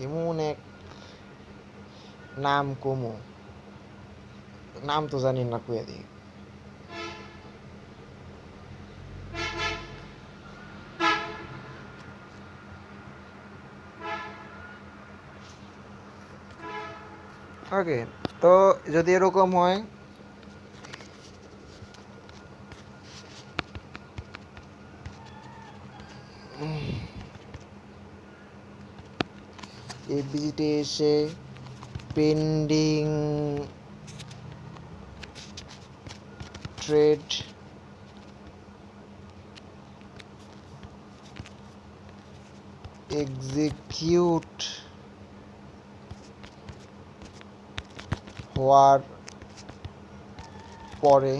এমন এক নাম কমো, নাম তো জানি না, কুয়ে দিই। ওকে, তো যদি এরকম হয় এই ভিজিটে এসে পেন্ডিং ট্রেড এক্সিকিউট হওয়ার পরে,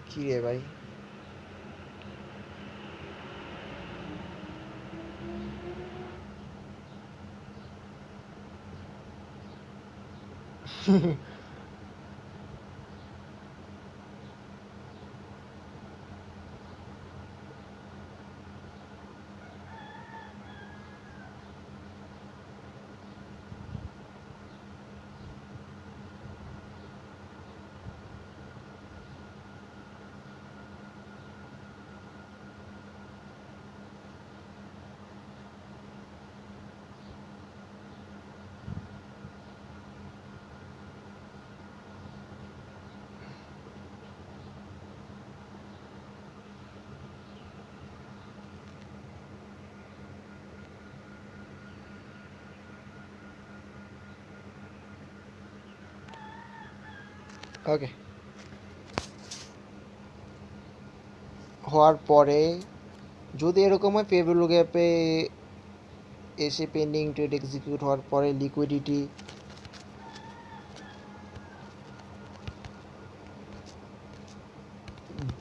কি রে ভাই, ওকে হওয়ার পরে যদি এরকম হয় পেভেলো গ্যাপে এসে পেন্ডিং ট্রেড এক্সিকিউট হওয়ার পরে লিকুইডিটি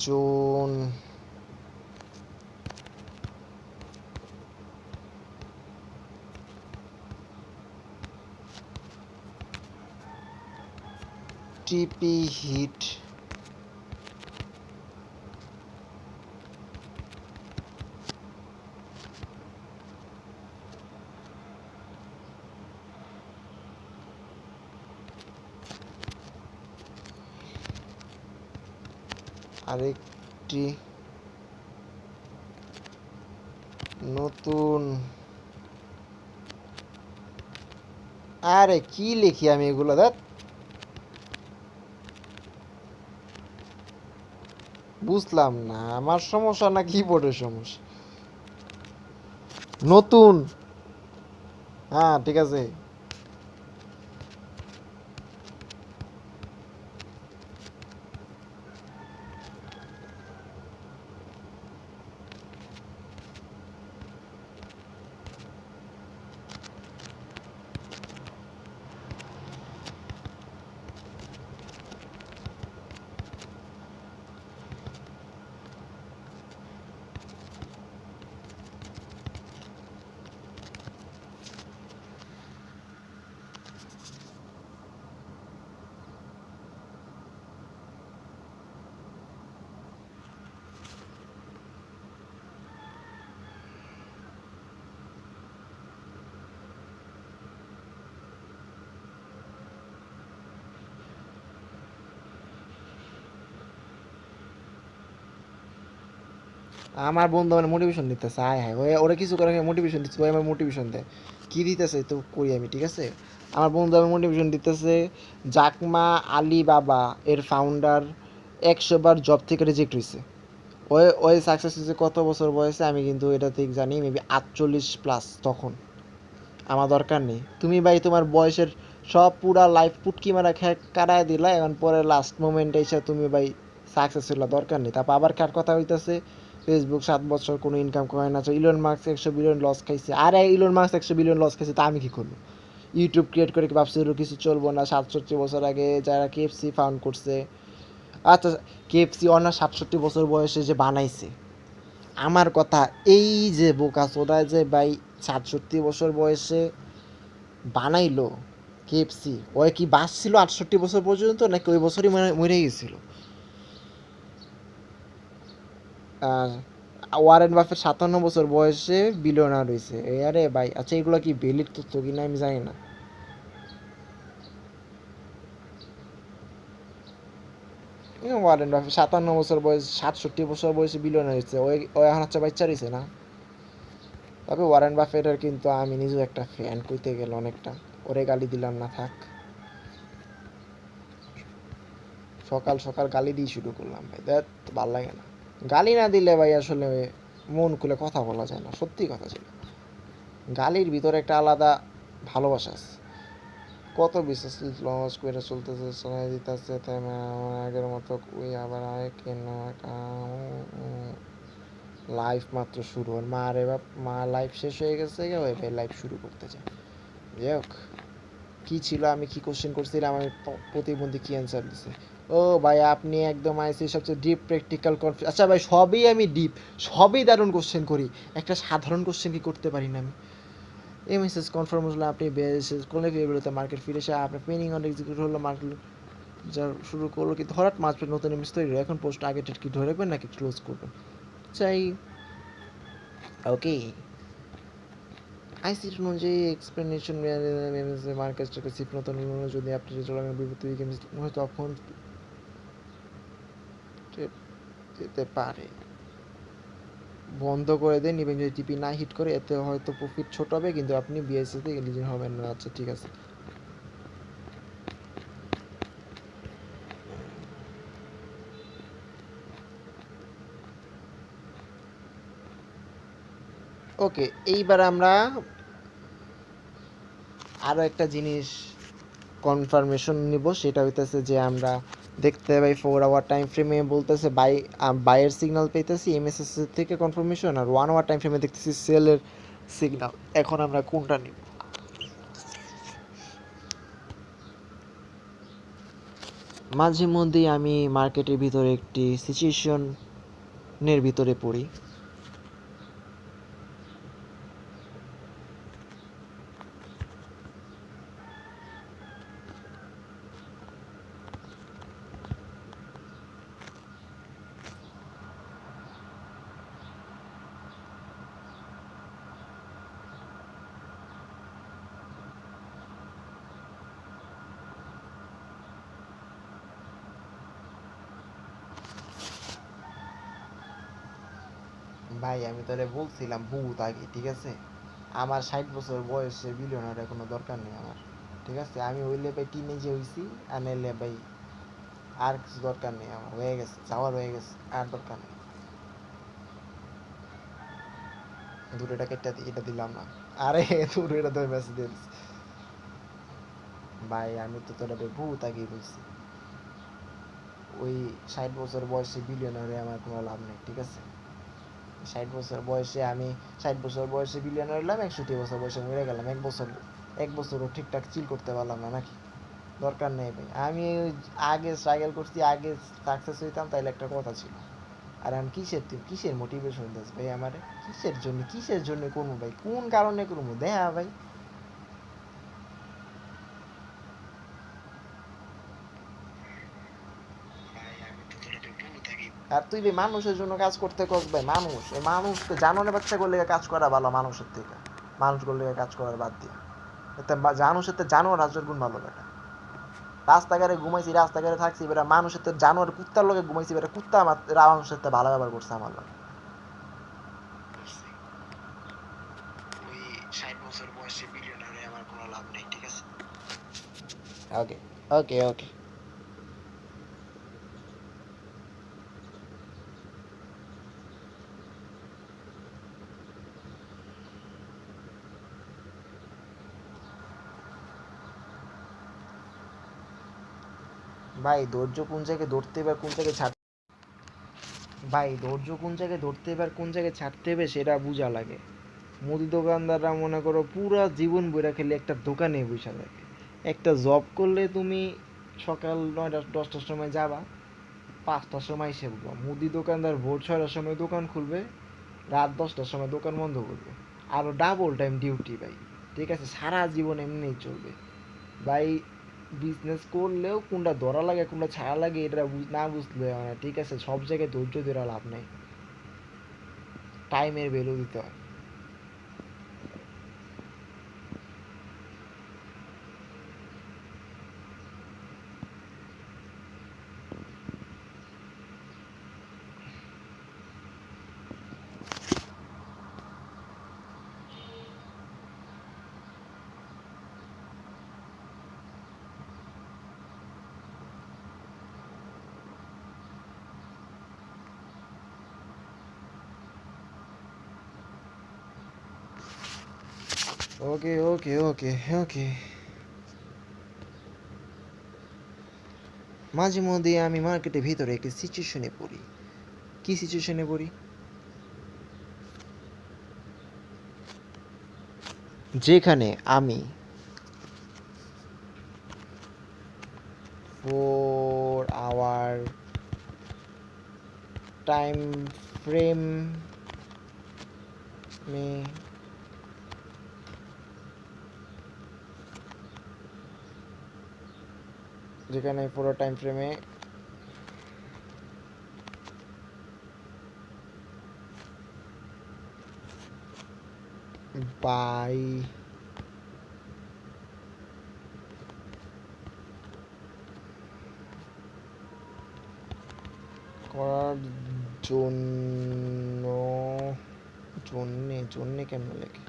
জোন টিপি হিট আরেকটি নতুন আরে কি লিখি আমি এগুলো দেখ বুঝলাম না আমার সমস্যা না কিবোর্ডের সমস্যা নতুন হ্যাঁ ঠিক আছে আমার বন্ধু আমার মোটিভেশন দিতেছে আয় হায় ওরা কিছু করে মোটিভেশন দিচ্ছে ওই আমার মোটিভেশন দেয় কি দিতেছে তো করি আমি ঠিক আছে আমার বন্ধু আমার মোটিভেশন দিতেছে জাকমা আলী বাবা এর ফাউন্ডার 100 বার জব থেকে রিজেক্ট হয়েছে ওই ওই সাকসেস হয়েছে কত বছর বয়সে আমি কিন্তু এটা ঠিক জানি মেবি 48+ তখন আমার দরকার নেই তুমি ভাই তোমার বয়সের সব পুরা লাইফ পুটকি মারা কাটায় দিলা এখন পরে লাস্ট মোমেন্টে এসে তুমি ভাই সাকসেস হইলা দরকার নেই তারপর আবার কার কথা হইতেছে ফেসবুক 7 বছর কোনো ইনকাম করে না ইলন মার্কস 100 বিলিয়ন লস খাইছে আরে ইলন মার্কস 100 বিলিয়ন লস খাইছে তা আমি কি করবো ইউটিউব ক্রিয়েট করে কি ভাবছি কিছু চলবো না 67 বছর আগে যারা কেএফসি ফাউন্ড করছে আচ্ছা কেএফসি অনার 67 বছর বয়সে যে বানাইছে আমার কথা এই যে বোকা সোদা যে ভাই 67 বছর বয়সে বানাইলো কেএফসি ওই কি বাঁচছিল 68 বছর পর্যন্ত নাকি ওই বছরই মরে গেছিল আর ওয়ারেন বাফেট 57 বছর বয়সে বিলিয়নার হয়েছে আরে ভাই আচ্ছা এগুলো কি বেলির তথ্য কিনা আমি জানি না ওয়ারেন বাফেট 57 বছর বয়স 67 বছর বয়সে বিলিয়নার হয়েছে ওই ওই এখন হচ্ছে বাচ্চা রয়েছে না তবে ওয়ারেন বাফেটের কিন্তু আমি নিজেও একটা ফ্যান কইতে গেলে অনেকটা ওরে গালি দিলাম না থাক সকাল সকাল গালি দিয়ে শুরু করলাম ভাই দেখ ভাল লাগে না গালি না দিলে ভাই আসলে মন খুলে কথা বলা যায় না সত্যি কথা ছিল গালির ভিতরে একটা আলাদা ভালোবাসা আছে কত বিশ্বাস লস করে চলতেছে শোনাই দিতেছে তাই আগের মতো ওই আবার আয় কেন লাইফ মাত্র শুরু আর মা রে বাপ মা লাইফ শেষ হয়ে গেছে ওই ভাই লাইফ শুরু করতে চায় যাই হোক কী ছিল আমি কি কোশ্চেন করছিলাম আমি প্রতিবন্ধী কি অ্যান্সার দিছে ও ভাই আপনি একদম আইসি সবচেয়ে ডিপ প্র্যাকটিক্যাল কনফিডেন্স আচ্ছা ভাই সবই আমি ডিপ সবই দারুণ কোশ্চেন করি একটা সাধারণ কোশ্চেন কি করতে পারি না আমি এমএসএস কনফার্ম হলো আপনি কোলে ফিরবেলতে মার্কেট ফিরে এসে আপনার পেনিং অন এক্সিকিউট হলো মার্কেট যা শুরু করলো কি হঠাৎ মার্চ নতুন এমএস তৈরি এখন পোস্ট আগে কি ধরে রাখবেন নাকি ক্লোজ করবেন চাই ওকে আইসিটি অনুযায়ী এক্সপ্লেনেশন মার্কেট সিপ নতুন যদি আপনি চলানোর বিপরীত হয় তখন যেতে পারে বন্ধ করে দেন ইভেন যদি টিপি না হিট করে এতে হয়তো প্রফিট ছোট হবে কিন্তু আপনি বিএসসিতে এলিজিবল হবেন না আচ্ছা ঠিক আছে ওকে এইবার আমরা আরও একটা জিনিস কনফার্মেশন নিব সেটা হইতেছে যে আমরা দেখতে পাই 4 আওয়ার টাইম ফ্রেমে বলতেছে বাইয়ের সিগন্যাল পেতেছি এমএসএস থেকে কনফার্মেশন আর 1 আওয়ার টাইম ফ্রেমে দেখতেছি সেলের সিগন্যাল এখন আমরা কোনটা নিব মাঝে মধ্যেই আমি মার্কেটের ভিতরে একটি সিচুয়েশনের ভিতরে পড়ি ভাই আমি তোরে বলছিলাম বহুত আগে, ঠিক আছে? আমার 60 বছর বয়সে বিলিয়নারের কোনো দরকার নেই আমার, ঠিক আছে? আমি হইলে ভাই টিনেজে হইছি, আর নাইলে ভাই আর কিছু দরকার নেই আমার, হয়ে গেছে, যাওয়ার হয়ে গেছে, আর দরকার নেই। দূরে এটা কেটে এটা দিলাম না। আরে দূরে এটা ধরে মেসেজ দিয়ে দিছি। ভাই আমি তো তোরা ভাই বহুত আগেই বলছি, ওই 60 বছর বয়সে বিলিয়নারে আমার কোনো লাভ নেই, ঠিক আছে? 60 বছর বয়সে আমি, 60 বছর বয়সে বিলিয়নার হলাম, 61 বছর বয়সে মরে গেলাম, এক বছরও ঠিকঠাক চিল করতে পারলাম না নাকি? দরকার নেই ভাই, আমি আগে স্ট্রাগল করছি, আগে সাকসেস হইতাম তাইলে একটা কথা ছিল। আর আমি কিসের, তুই কিসের মোটিভেশন দিস ভাই আমারে? কিসের জন্য করবো ভাই? কোন কারণে করবো দেখা ভাই? আর তুই ভাই মানুষের জন্য কাজ করতে কস ভাই, মানুষকে জানোয়ারের বাচ্চা করলে কাজ করা ভালো মানুষের থেকে, মানুষ করলে কাজ করার বাদ দিয়ে। এতে মানুষের থেকে জানোয়ার 1000 গুণ ভালো বেটা। রাস্তাঘাটে ঘুমাইছি, রাস্তাঘাটে থাকছি, বেটা মানুষের থেকে জানোয়ার কুত্তার লগে ঘুমাইছি, বেটা কুত্তা আমার মানুষের থেকে ভালো ব্যবহার করছে আমার লগে। ওই 60 বছর বয়সে বিলিয়নারে আমার কোনো লাভ নেই, ঠিক আছে? ওকে, ওকে, ওকে। ভাই ধৈর্য কোন জায়গায় ধরতে হবে আর কোন জায়গায় ছাড়, ভাই ধৈর্য কোন জায়গায় ধরতে হবে আর কোন জায়গায় ছাড়তে হবে সেটা বুঝা লাগে। মুদি দোকানদাররা মনে করো পুরা জীবন বইরা খেলে একটা দোকানে বসে থাকে। একটা জব করলে তুমি সকাল 9টা 10টার সময় যাবা, 5টার সময় এসে বলবো। মুদি দোকানদার ভোর 6টার সময় দোকান খুলবে, রাত 10টার সময় দোকান বন্ধ করবে। আরও ডাবল টাইম ডিউটি ভাই, ঠিক আছে? সারা জীবন এমনিই চলবে ভাই। বিজনেস করলেও কোনটা ধরা লাগে কোনটা ছাড়া লাগে এটা না বুঝলে হয় না, ঠিক আছে? সব জায়গায় ধৈর্য ধরে লাভ নেই, টাইমের ভ্যালু দিতে হয়। ওকে, ওকে, ওকে, ওকে। মাঝে মধ্যে আমি মার্কেটের ভিতরে একটি সিচুয়েশনে পড়ি। কি সিচুয়েশনে পড়ি? যেখানে আমি 4 আওয়ার টাইম ফ্রেম में যেখানে পুরো টাইম ফ্রেমে বাই করার জন্য, জন্যে কেমন লেখে?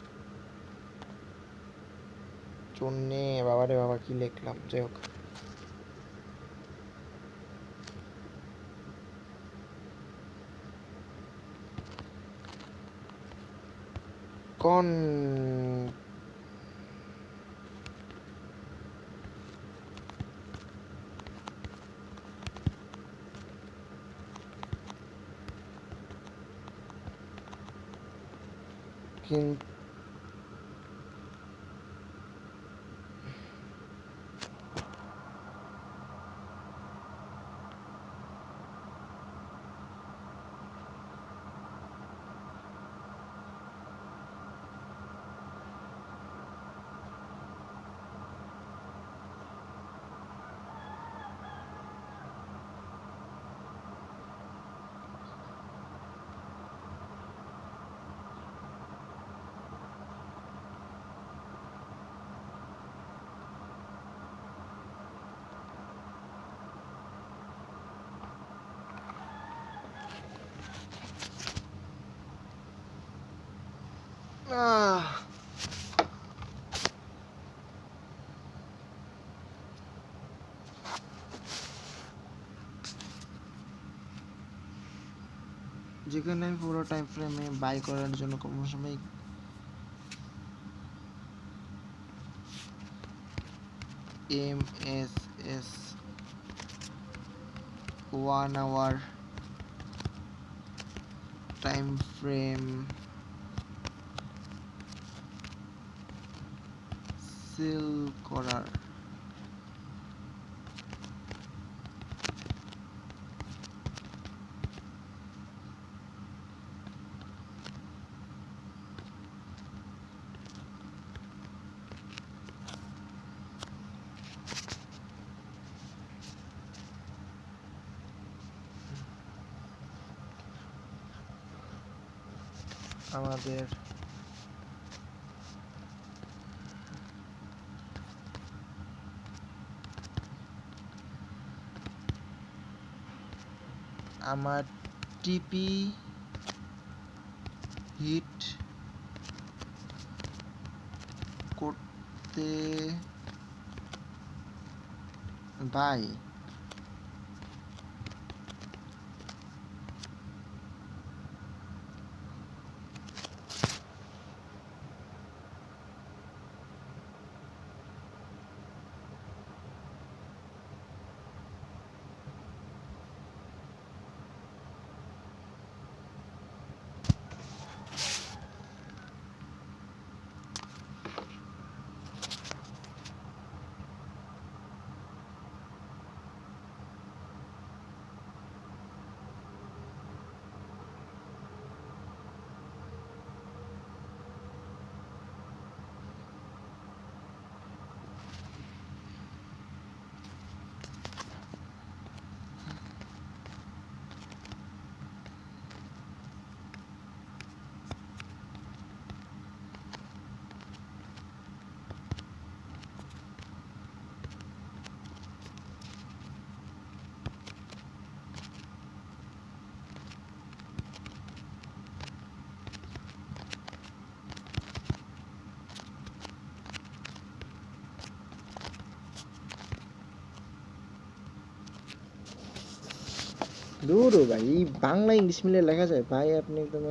জন্যে, বাবারে বাবা কি লিখলাম, যাই হোক। কন কিন্তু যেখানে আমি পুরো টাইম ফ্রেমে বাই করার জন্য কোনো সময় MSS 1 hour time frame sell করার আমাদের আমার টিপি হিট করতে বাই দূর ভাই, এই বাংলা ইংলিশ মিলে লেখা যায় ভাই? আপনি একদম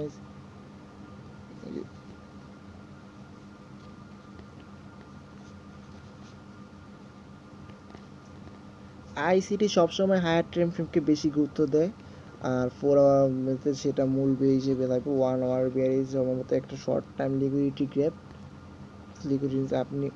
আইসিটি সবসময় হায়ার টাইম ফ্রেমকে বেশি গুরুত্ব দেয়। আর 4 আওয়ার সেটা মূল বে হিসেবে থাকবে। 1 আওয়ার বেয়ার ইজ আমার মতো একটা short time liquidity grab. Liquidity আপনি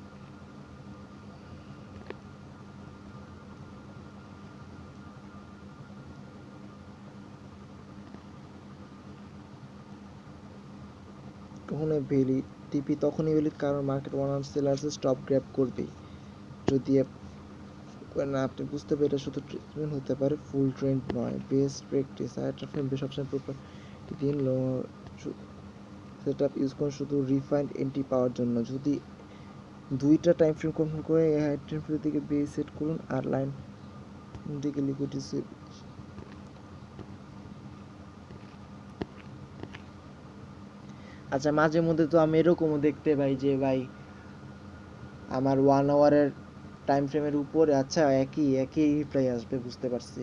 কখনোই ভ্যালি টিপি তখনই ভ্যালিড কারণ মার্কেট 1 আওয়ার সেলার্সে স্টপ গ্র্যাপ করবে। যদি না আপনি বুঝতে পারেন, এটা শুধু ট্রিটমেন্ট হতে পারে, ফুল ট্রেন্ড নয়। Best practice higher time frame সবসময় প্রপার দিন লো সেট আপ ইউজ করুন শুধু রিফাইন্ড এন্ট্রি পাওয়ার জন্য। যদি 2টা টাইম ফ্রেম কনফার্ম করে হায়ার টাইম ফ্রেম দিকে বেস সেট করুন আর লাইন দিকে লিকুইডিটি। আচ্ছা, মাঝে মধ্যে তো আমি এরকমও দেখতে পাই যে ভাই আমার 1 আওয়ারের টাইম ফ্রেমের উপরে আচ্ছা একই একই রিপ্লাই আসবে, বুঝতে পারছি।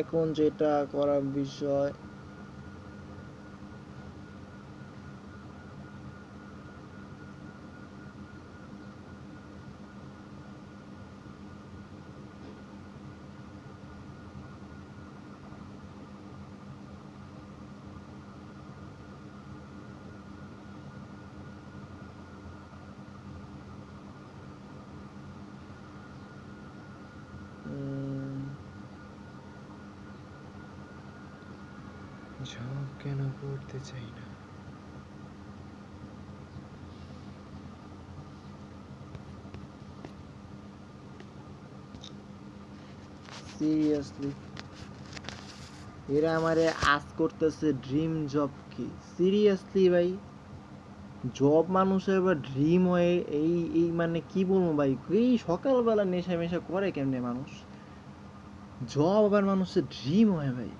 এখন যেটা করার বিষয়, জব কেন করতে চাই না? সিরিয়াসলি এরা আমারে আজ করতেছে ড্রিম জব কি? সিরিয়াসলি ভাই, জব মানুষের আবার ড্রিম হয়? এই এই মানে কি বলবো ভাই, এই সকালবেলা নেশা মেশা করে কেমনে মানুষ? জব আবার মানুষের ড্রিম হয় ভাই?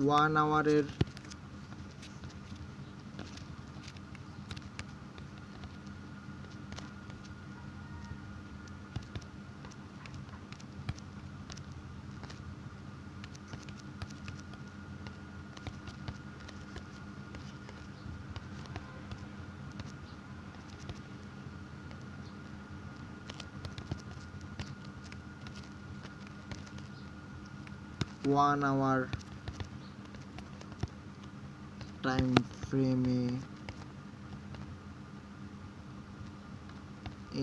ওয়ান আওয়ারের ওয়ান আওয়ার টাইম ফ্রেমে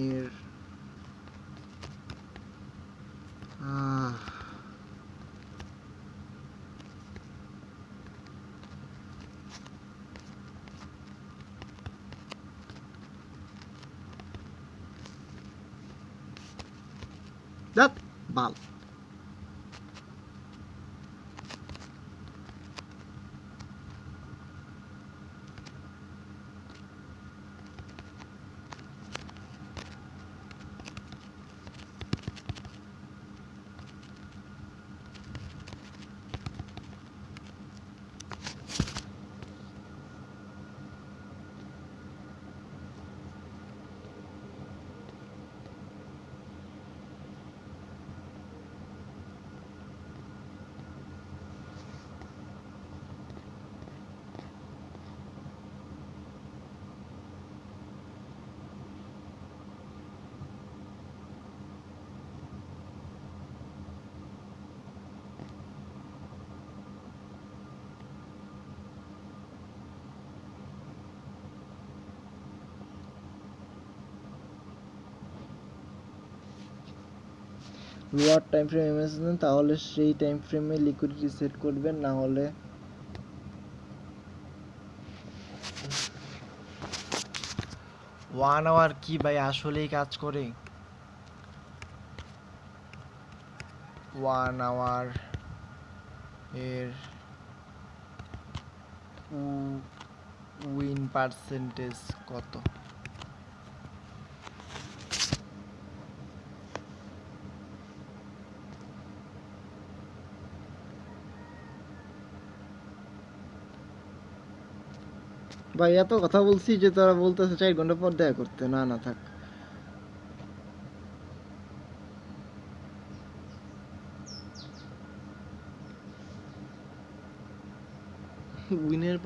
এর that বাল। লোয়ার টাইম ফ্রেম এমএস দেন, তাহলে সেই টাইম ফ্রেমে লিকুইডিটি সেট করবেন, না হলে ওয়ান আওয়ার কি ভাই আসলেই কাজ করে? ওয়ান আওয়ার এর উইন পার্সেন্টেজ কত? ভাই এত কথা বলছি যে তারা বলতেছে 4 ঘন্টা পর দেখা করতে। না না থাক। উইনের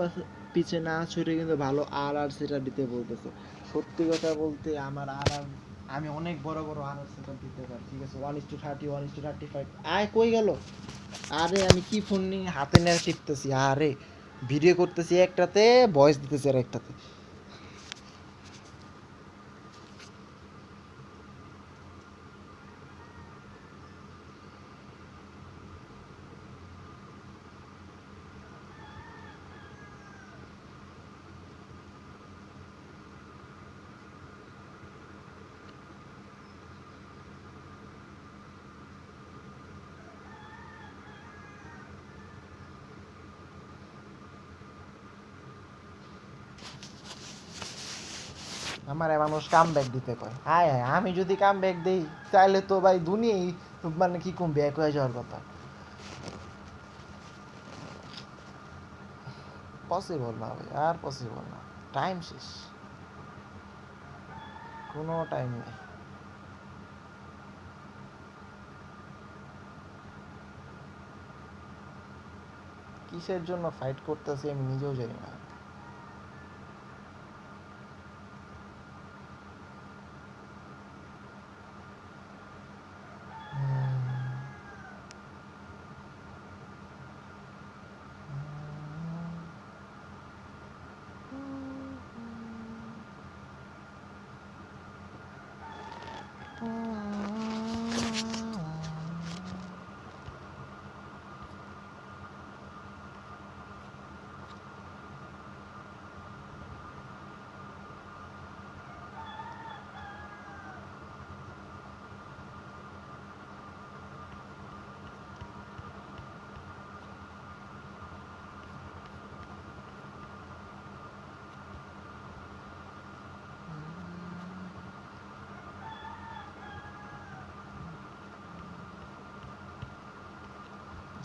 পিছে না ছুটে কিন্তু ভালো আর আর সেটা দিতে বলতেছে। সত্যি কথা বলতে আমার আর আর, আমি অনেক বড় বড় আর আর সেটা দিতে পারি, ঠিক আছে? 1:30 1:35। আয় কই গেল? আরে আমি কি ফোন নিয়ে হাতে নিয়ে টিপতেছি, আরে ভিডিও করতেছি একটাতে, ভয়েস দিতেছি আর একটাতে। আমার মানুষ কাম ব্যাক দিতে কয়, আয় আয় আমি যদি কাম ব্যাক দেই তাহলে তো ভাই দুনিয়াই মানে কি কম ব্যাক হয়ে যাওয়ার কথা। পসিবল না ভাই, আর পসিবল না, টাইম শেষ, কোনো টাইম নেই। কিসের জন্য ফাইট করতেছি আমি নিজেও জানি না।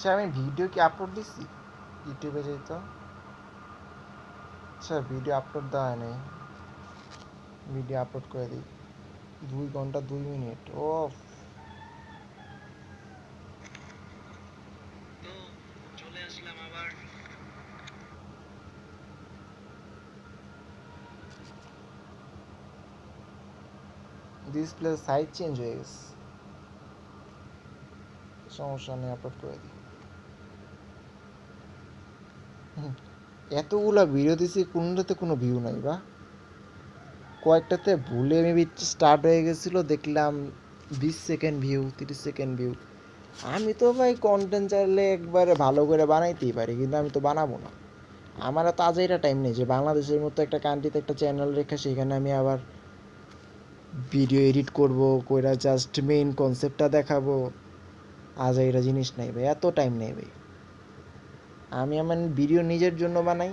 আচ্ছা আমি ভিডিও কি আপলোড দিচ্ছি ইউটিউবে? যাই তো, আচ্ছা ভিডিও আপলোড দেওয়া হয় নাই, ভিডিও আপলোড করে দিই। 2 ঘন্টা 2 মিনিট, ও চলে আসলাম আবার। ডিসপ্লে সাইজ চেঞ্জ হয়ে গেছে, সমস্যা নেই, আপলোড করে দিই। এতগুলা ভিডিও দিছি, কোনটাতে কোনো ভিউ নাই বা কয়েকটাতে ভুলে মেবি স্টার্ট হয়ে গেছিলো, দেখলাম 20 সেকেন্ড ভিউ, 30 সেকেন্ড ভিউ। আমি তো ভাই কন্টেন্ট চাইলে একবারে ভালো করে বানাইতেই পারি, কিন্তু আমি তো বানাবো না। আমার তো আজাইরা টাইম নেই যে বাংলাদেশের মতো একটা কান্ট্রিতে একটা চ্যানেল রেখে সেখানে আমি আবার ভিডিও এডিট করব, কইরা জাস্ট মেইন কনসেপ্টটা দেখাবো। আজাইরা জিনিস নাই ভাই, এত টাইম নেই ভাই। আমি আমার ভিডিও নিজের জন্য বানাই,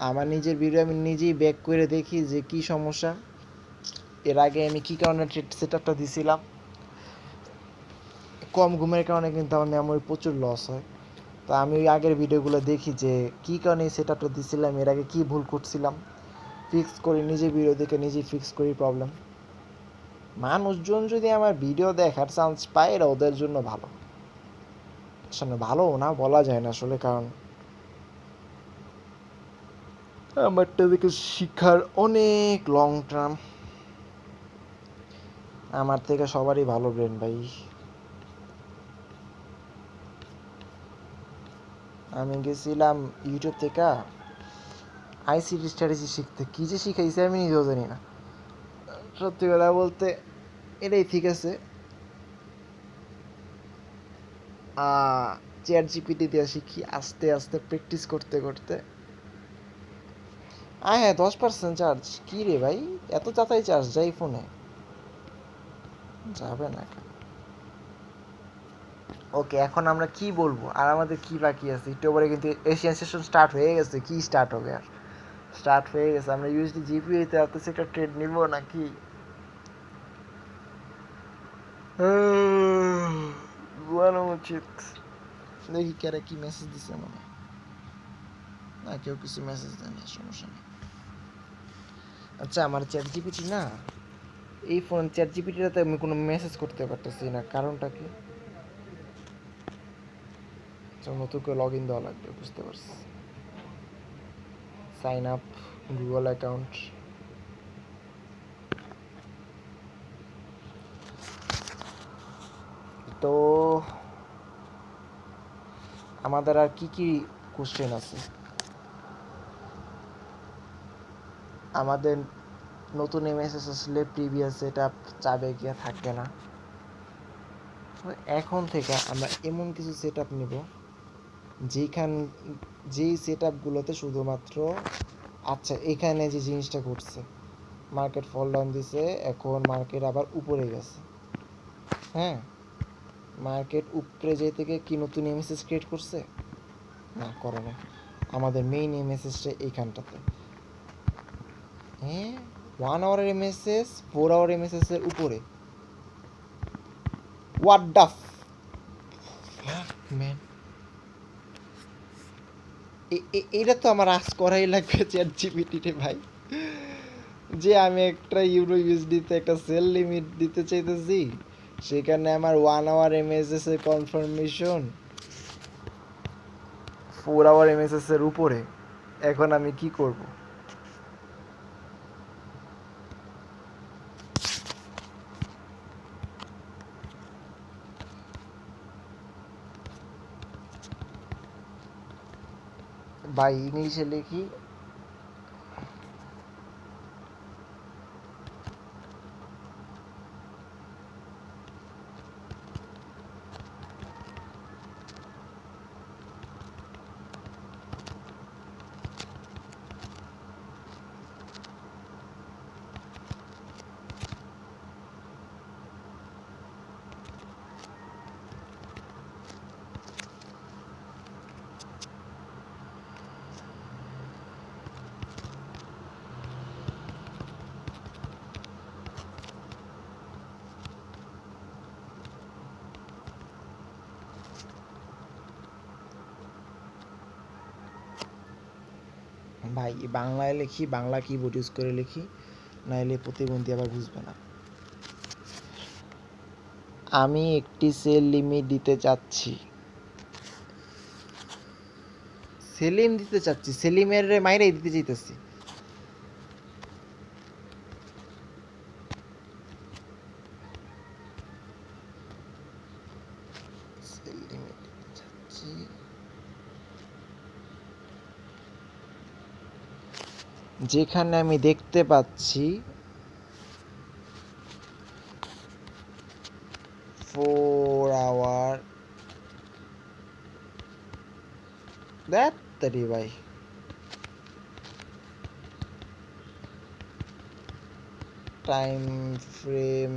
আমার নিজের ভিডিও আমি নিজেই ব্যাক করে দেখি যে কি সমস্যা। এর আগে আমি কী কারণে সেট আপটা দিছিলাম, কম ঘুমের কারণে কিন্তু আমার মেমোরি প্রচুর লস হয়। তো আমি ওই আগের ভিডিওগুলো দেখি যে কী কারণে এই সেট আপটা দিছিলাম, এর আগে কী ভুল করছিলাম, ফিক্স করি, নিজে ভিডিও দেখে নিজেই ফিক্স করি প্রবলেম। মানুষজন যদি আমার ভিডিও দেখার চান্স পায় এরা ওদের জন্য ভালো, আসলে ভালোও না বলা যায় না আসলে, কারণ আমারটা দেখে শিক্ষার অনেক লং টার্ম। আমার থেকে সবারই ভালো ব্রেন ভাই। আমি গেছিলাম ইউটিউব থেকে আইসিটি স্ট্র্যাটেজি শিখতে, কী যে শিখাইছে আমি নিজেও জানি না, সত্যি কথা বলতে। এটাই ঠিক আছে, চ্যাট জিপিটি দিয়ে শিখি আস্তে আস্তে প্র্যাকটিস করতে করতে। হ্যাঁ 10% চার্জ, কী রে ভাই, এত তাড়াতাড়ি চার্জ যাই ফোনে? যাবে না। ওকে, এখন আমরা কি বলবো, আর আমাদের কি বাকি আছে? একটু পরে কিন্তু এশিয়ান সেশন স্টার্ট হয়ে গেছে, কি স্টার্ট হবে আর? স্টার্ট হয়ে গেছে। আমরা ইউএসডি জিপিইতে আসতেছি, একটা ট্রেড নিব নাকি? ঘুমানো উচিত। দেখি কারা কি মেসেজ দিছে, মনে না কেউ কিছু মেসেজ দেয়নি, সমস্যা নেই। আচ্ছা আমার চ্যাট জিপিটি না, এই ফোন চ্যাট জিপিটিতে আমি কোনো মেসেজ করতে পারতেছি না, কারণটা কি? নতুন করে লগ ইন দেওয়া লাগবে, বুঝতে পারছি। Sign up Google account. তো আমাদের আর কি কি কোশ্চেন আছে? আমাদের নতুন এমএসএস আসলে প্রিভিয়াস সেট আপ চাবে গিয়ে থাকবে না। এখন থেকে আমরা এমন কিছু সেট আপ নেব যেই সেট আপগুলোতে শুধুমাত্র, আচ্ছা এখানে যে জিনিসটা ঘটছে, মার্কেট ফল ডাউন দিছে, এখন মার্কেট আবার উপরে গেছে। হ্যাঁ, মার্কেট উপরে যেতে থেকে কি নতুন এমএসএস ক্রিয়েট করছে? না, করে না। আমাদের মেইন এমএসএসটা এইখানটাতে। হ্যাঁ, 1 আওয়ারের এমএসএস 4 আওয়ার এমএসএস এর উপরে। হোয়াট দ্য ম্যান, এটা তো আমার আজ করাই লাগবে চ্যাট জিপিটি ভাই, যে আমি একটা ইউরো ইউএসডিতে একটা সেল লিমিট দিতে চাইতেছি, সেখানে আমার 1 আওয়ার এমএসএস এর কনফার্মেশন 4 আওয়ার এমএসএস এর উপরে। এখন আমি কি করব? ভাই ইংলিশে লিখি। ভাই বাংলায় লিখি, বাংলা কিবোর্ড ইউজ করে লিখি, নাইলে প্রতিবন্ধী আবার বুঝবে না। আমি একটি সেল লিমিট দিতে চাচ্ছি। সেলিম দিতে চাচ্ছি, সেলিমের মাইরাই দিতে চাইতেছি। সেল লিমিট দিতে চাচ্ছি। যেখানে আমি দেখতে পাচ্ছি 4 আওয়ার দ্যাটতারি ভাই, টাইম ফ্রেম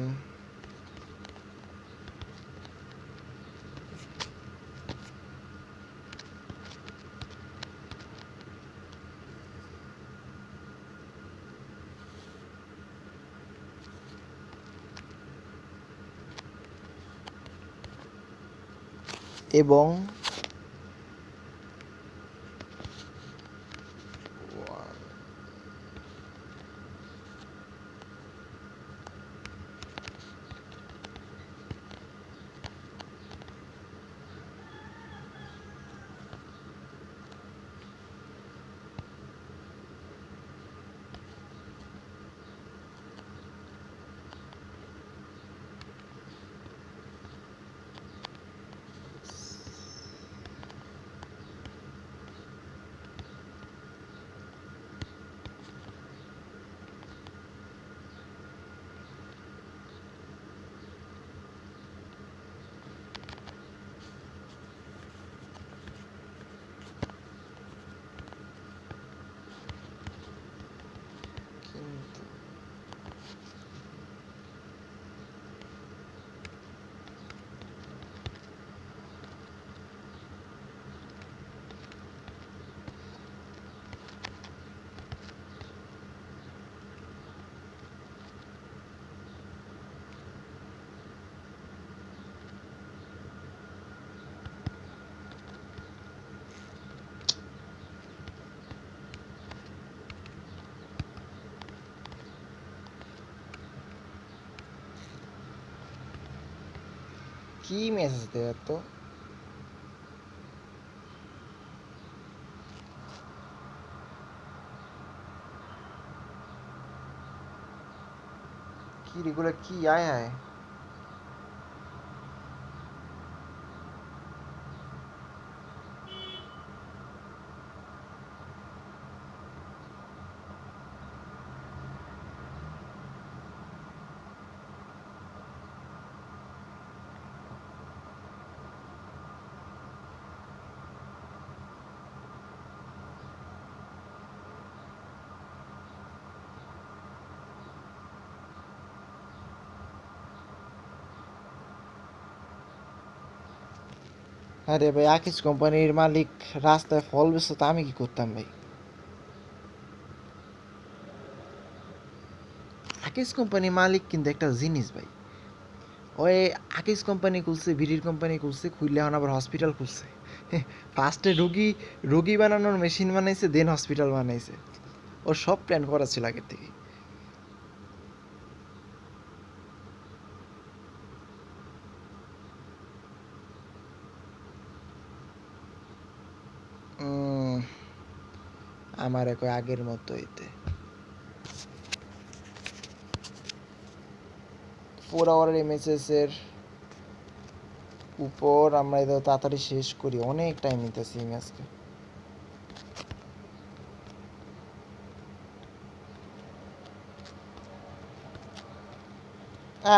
এবং কি মেসেজ দেয় তো? কি রেগুলার কি আয় আয়? আরে ভাই, আকিস কোম্পানির মালিক রাস্তায় ফল বেচতো, তা আমি কি করতাম ভাই? আকিস কোম্পানির মালিক কিন্তু একটা জিনিস ভাই, ওই আকিস কোম্পানি খুলছে, বিড়ির কোম্পানি খুলছে, খুললে এখন আবার হসপিটাল খুলছে। ফার্স্টে রোগী বানানোর মেশিন বানাইছে, দেন হসপিটাল বানাইছে। ওর সব প্ল্যান করা ছিল আগের থেকে। আমার এক আগের মতো এতে 4 আওয়ারের এমএসএস এর উপর আমরা এটা তাড়াতাড়ি শেষ করি, অনেক টাইম নিতেছি আজকে।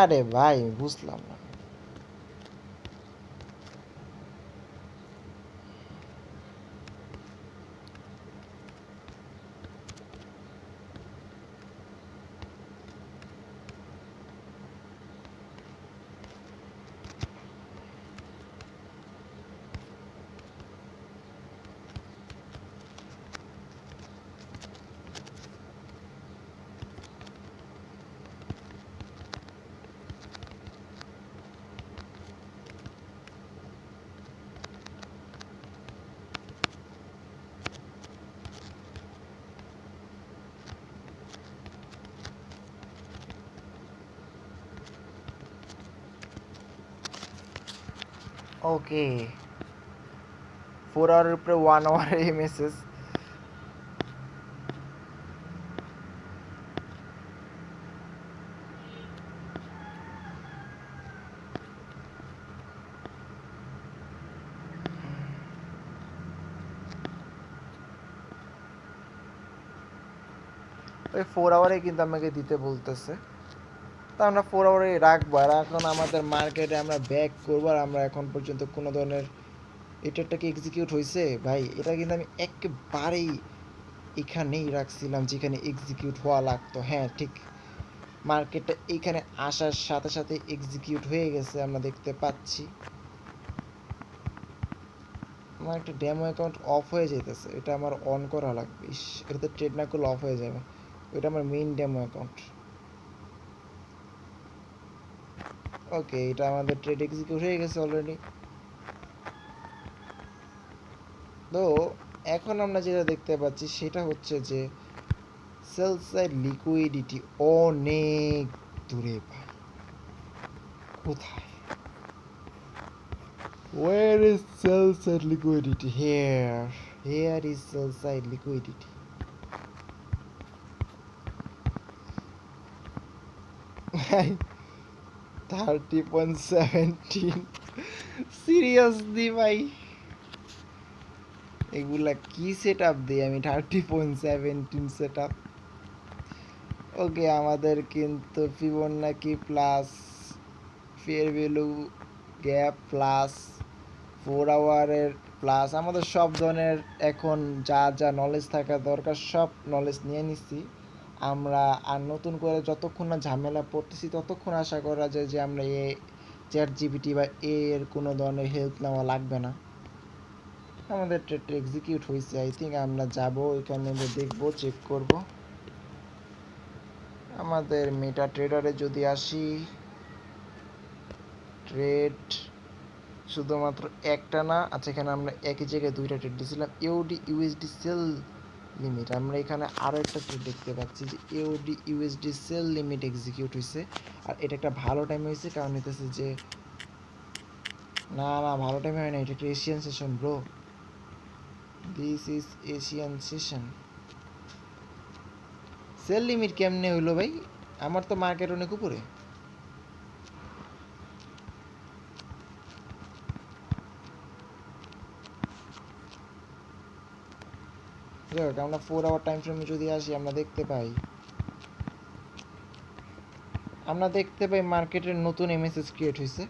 আরে ভাই বুঝলাম না। ওকে 4 আওয়ারের উপরে 1 আওয়ারের এমএসএস। ওই 4 আওয়ারে কিন্তু আমাকে দিতে বলতেছে, তা আমরা 4 আওয়ারে রাখবো। আর এখন আমাদের মার্কেটে আমরা ব্যাক করবো, আর আমরা এখন পর্যন্ত কোনো ধরনের এটারটা কি এক্সিকিউট হয়েছে ভাই? এটা কিন্তু আমি একেবারেই এখানেই রাখছিলাম যেখানে এক্সিকিউট হওয়া লাগতো। হ্যাঁ ঠিক, মার্কেটটা এইখানে আসার সাথে সাথে এক্সিকিউট হয়ে গেছে, আমরা দেখতে পাচ্ছি। আমার একটা ডেমো অ্যাকাউন্ট অফ হয়ে যেতেছে, এটা আমার অন করা লাগবে। এটাতে ট্রেড না করলে অফ হয়ে যাবে। এটা আমার মেইন ডেমো অ্যাকাউন্ট। ওকে, এটা আমাদের ট্রেড এক্সিকিউট হয়ে গেছে অলরেডি। তো এখন আমরা যেটা দেখতে পাচ্ছি সেটা হচ্ছে যে সেল সাইড লিকুইডিটি অনেক দূরে ভাই। কোথায়? Where is sell side liquidity? Here is sell side liquidity. Right? 30.17 seriously ভাই, এগুলা কি সেট আপ দিই আমি? 30.17 সেট আপ। ওকে, আমাদের কিন্তু Fibonacci plus fair value gap plus 4 আওয়ারের প্লাস আমাদের সব ধরনের এখন যা যা নলেজ থাকা দরকার সব নলেজ নিয়ে নিচ্ছি আমরা। আর নতুন করে যতক্ষণ না ঝামেলা পড়তেছি ততক্ষণ আশা করা যায় যে আমরা চ্যাট জিপিটি বা এর কোনো ধরনের হেল্প নেওয়া লাগবে না। আমাদের ট্রেডটা এক্সিকিউট হয়েছে, আই থিঙ্ক। আমরা যাব এখানে, দেখবো, চেক করব। আমাদের মেটা ট্রেডারে যদি আসি, ট্রেড শুধুমাত্র একটা না, আচ্ছা এখানে আমরা একই জায়গায় দুইটা ট্রেড দিয়েছিলাম। ইউডি ইউএসডি সেল লিমিট, আমরা এখানে আরও একটা ট্রেড দেখতে পাচ্ছি যে UD USD sell limit execute হয়েছে। আর এটা একটা ভালো টাইম হয়েছে, কারণ হইতেছে যে না না ভালো টাইম হয় না, এটা একটা Asian session bro, this is Asian session. Sell limit কেমনে হইলো ভাই? আমার তো মার্কেট অনেক উপরে। আমরা 4 আওয়ার টাইম ফ্রেমে যদি আসি, আমরা দেখতে পাই মার্কেটের নতুন এমএসএস ক্রিয়েট হয়েছে।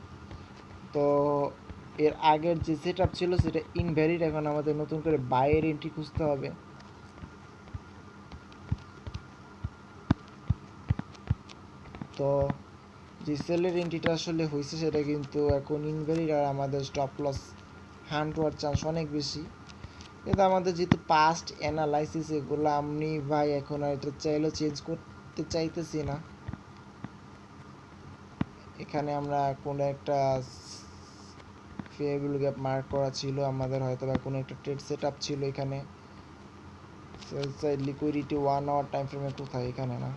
তো এর আগের যে সেট আপ ছিল সেটা ইনভ্যালিড, এখন আমাদের নতুন করে বাইয়ের এন্ট্রি খুঁজতে হবে। তো যে সেলের এন্ট্রিটা আসলে হয়েছে সেটা কিন্তু এখন ইনভ্যালিড, আর আমাদের স্টপ লস হান্ট হওয়ার চান্স অনেক বেশি। কিন্তু আমাদের যেহেতু পাস্ট অ্যানালাইসিস এগুলো আমি ভাই এখন আর এটা চাইলেও চেঞ্জ করতে চাইতেছি না। এখানে আমরা কোনো একটা ফেয়ার ভ্যালু গ্যাপ মার্ক করা ছিল আমাদের, হয়তো বা কোনো একটা ট্রেড সেট আপ ছিল এখানে। Sell side liquidity 1 hour time ফ্রেমে কোথায়, এখানে না,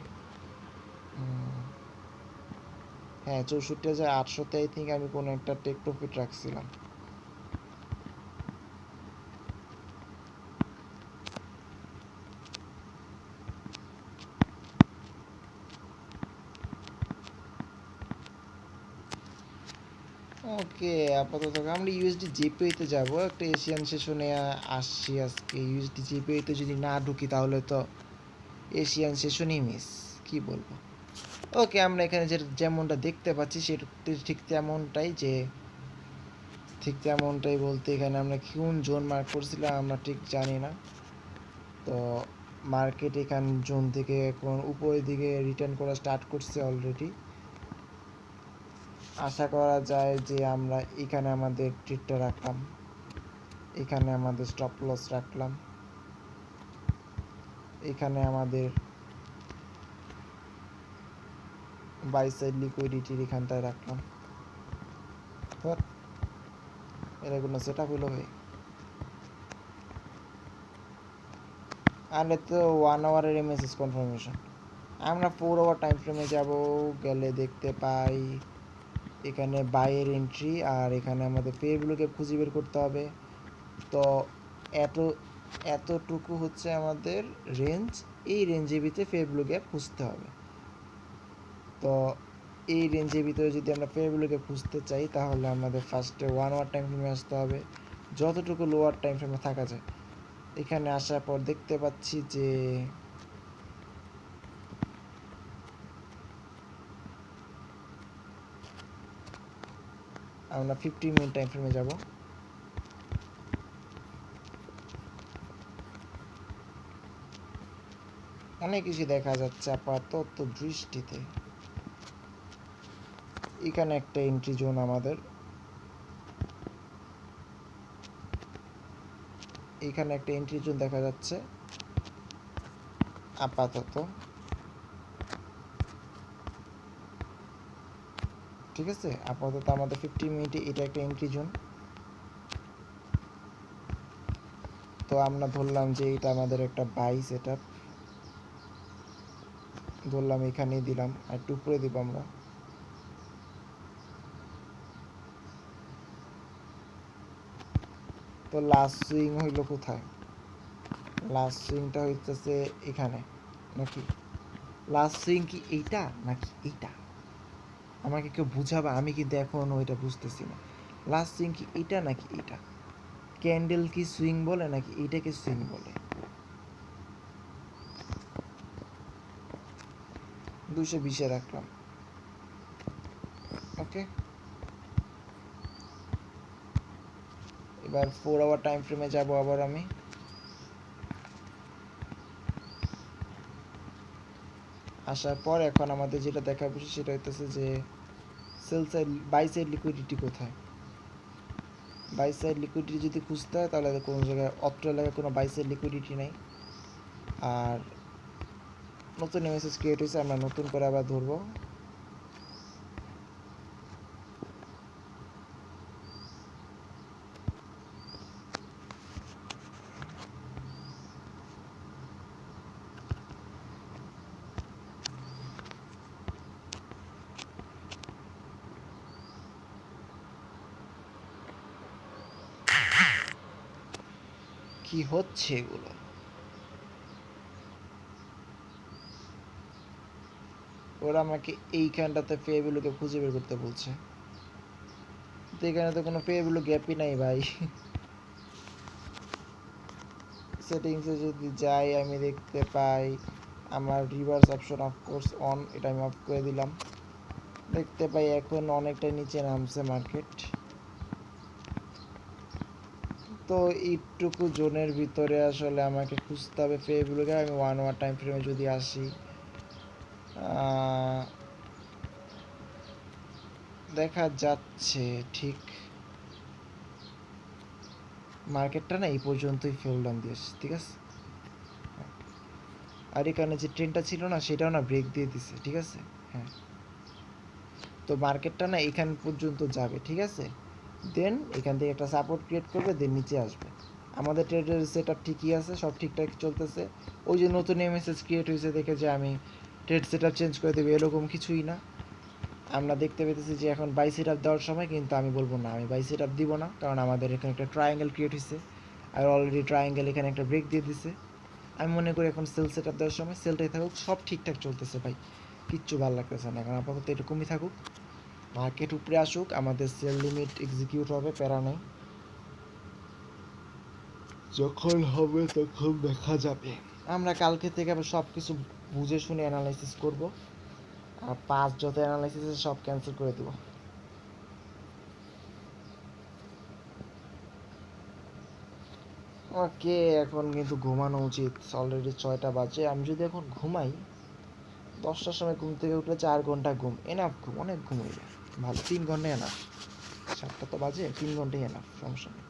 হ্যাঁ 64,800-তে আই থিঙ্ক আমি কোনো একটা টেক প্রফিট রাখছিলাম। ওকে, আপাতত আমরা ইউএসডি জেপিওতে যাব, একটা এশিয়ান সেশনে আসছি আজকে। ইউএসডি জেপিওতে যদি না ঢুকি তাহলে তো এশিয়ান সেশনই মিস, কি বলবো। ওকে, আমরা এখানে যেমনটা দেখতে পাচ্ছি সেটা ঠিক তেমনটাই বলতে এখানে আমরা কোন জোন মার্ক করছিলাম আমরা ঠিক জানি না। তো মার্কেট এখান জোন থেকে এখন উপরের দিকে রিটার্ন করা স্টার্ট করছে অলরেডি। আশা করা যায় যে আমরা এখানে আমাদের ট্রেডটা রাখলাম, এখানে আমাদের স্টপ লস রাখলাম, এখানে আমাদের বাই সাইড লিকুইডিটির এখানটায় রাখলাম। এটা কোনো সেট আপ হলো ভাই? আর তো 1 আওয়ারের এমএসএস কনফার্মেশন। আমরা 4 আওয়ার টাইম ফ্রেমে যাব, গেলে দেখতে পাই এখানে বাইয়ের এন্ট্রি, আর এখানে আমাদের ফেয়ার ভ্যালু গ্যাপ খুঁজে বের করতে হবে। তো এতটুকু হচ্ছে আমাদের রেঞ্জ, এই রেঞ্জের ভিতরে ফেয়ার ভ্যালু গ্যাপ খুঁজতে হবে। তো এই রেঞ্জের ভিতরে যদি আমরা ফেয়ার ভ্যালু গ্যাপ খুঁজতে চাই তাহলে আমাদের ফার্স্টে 1 আওয়ার টাইম ফ্রেমে আসতে হবে, যতটুকু লোয়ার টাইম ফ্রেমে থাকা যায়। এখানে আসার পর দেখতে পাচ্ছি যে আমরা 50 মিনিট টাইম ফ্রেমে যাব। অনেক কিছু দেখা যাচ্ছে আপাতত দৃষ্টিতে। এখানে একটা এন্ট্রি জোন আমাদের, এখানে একটা এন্ট্রি জোন দেখা যাচ্ছে আপাতত, ঠিক আছে। আপাতত আমাদের 50 মিনিটে এটা একটা এন্ট্রি জোন। তো আমরা ধরলাম যে এটা আমাদের একটা বাই সেট আপ, ধরলাম এখানেই দিলাম, আর একটু উপরে দিব আমরা। তো লাস্ট সুইং হইল কোথায়? লাস্ট সুইংটা হইতেছে এখানে নাকি? লাস্ট সুইং কি এইটা নাকি এইটা? আমাকে কেউ বুঝাবা, আমি কিন্তু এখন ওইটা বুঝতেছি না। লাস্ট সুইং কি এটা নাকি এটা? ক্যান্ডেল কি সুইং বলে নাকি এইটাকে সুইং বলে? 220-এ রাখলাম। ওকে, এবার 4 আওয়ার টাইম ফ্রেমে যাব আবার আমি। আসার পর এখন আমাদের যেটা দেখা বসে সেটা হইতেছে যে sell side buy side liquidity কোথায়। বাই সাইড লিকুইডিটি যদি খুঁজতে হয় তাহলে কোনো জায়গায় অত্র এলাকায় কোনো বাই সাইড লিকুইডিটি নেই। আর নতুন এমএসএস ক্রিয়েট হয়েছে, আমরা নতুন করে আবার ধরবো। কি হচ্ছে এগুলো? ওরা আমাকে এইখানটাতে ফেয়ার ভ্যালুকে খুঁজে বের করতে বলছে, তো এখানে তো কোনো ফেয়ার ভ্যালু গ্যাপই নাই ভাই। সেটিংসে যদি যাই আমি দেখতে পাই আমার রিভার্স অপশন অফকোর্স অন, এটা আমি অফ করে দিলাম। দেখতে পাই এখন অনেকটা নিচে নামছে মার্কেট। তো এইটুকু জোনের ভিতরে আসলে আমাকে খুঁজতে হবে ফেয়ার ভ্যালু গ্যাপ। আমি 1 আওয়ার টাইম ফ্রেমে যদি আসি, দেখা যাচ্ছে ঠিক মার্কেটটা না এই পর্যন্তই ফেল ডাউন দিয়েছে, ঠিক আছে। আর এখানে যে ট্রেনটা ছিল না সেটাও না ব্রেক দিয়ে দিছে, ঠিক আছে। হ্যাঁ, তো মার্কেটটা না এখান পর্যন্ত যাবে, ঠিক আছে। দেন এখান থেকে একটা সাপোর্ট ক্রিয়েট করবে, দেন নিচে আসবে। আমাদের ট্রেডের সেট আপ ঠিকই আছে, সব ঠিকঠাক চলতেছে। ওই যে নতুন এমএসএস ক্রিয়েট হয়েছে দেখে যে আমি ট্রেড সেট আপ চেঞ্জ করে দেবো এরকম কিছুই না। আমরা দেখতে পেতেছি যে এখন বাই সেট আপ দেওয়ার সময়, কিন্তু আমি বলবো না আমি বাই সেট আপ দিব না, কারণ আমাদের এখানে একটা ট্রায়াঙ্গেল ক্রিয়েট হয়েছে আর অলরেডি ট্রায়াঙ্গেল এখানে একটা ব্রেক দিয়ে দিছে। আমি মনে করি এখন সেল সেট আপ দেওয়ার সময় সেলটাই থাকুক, সব ঠিকঠাক চলতেছে ভাই, কিচ্ছু ভালো লাগতেছে না এখন, আপাতত এরকমই থাকুক। মার্কেট উপরে আসুক, আমাদের সেল লিমিট এক্সিকিউট হবে, প্যারা নেই, যখন হবে তখন দেখা যাবে। আমরা কালকে থেকে আবার সব কিছু বুঝে শুনে অ্যানালাইসিস করব, আর পাঁচ যত অ্যানালাইসিস সব ক্যান্সেল করে দেবো। ওকে, এখন কিন্তু ঘুমানো উচিত, অলরেডি 6টা বাজে। আমি যদি এখন ঘুমাই 10টার সময় ঘুম থেকে উঠলে 4 ঘন্টা ঘুম, এনাফ ঘুম, অনেক ঘুম হইবে ভালো, 3 ঘন্টা এনাফ। 7টা তো বাজে, 3 ঘন্টাই এনাফ, সমস্যা নেই,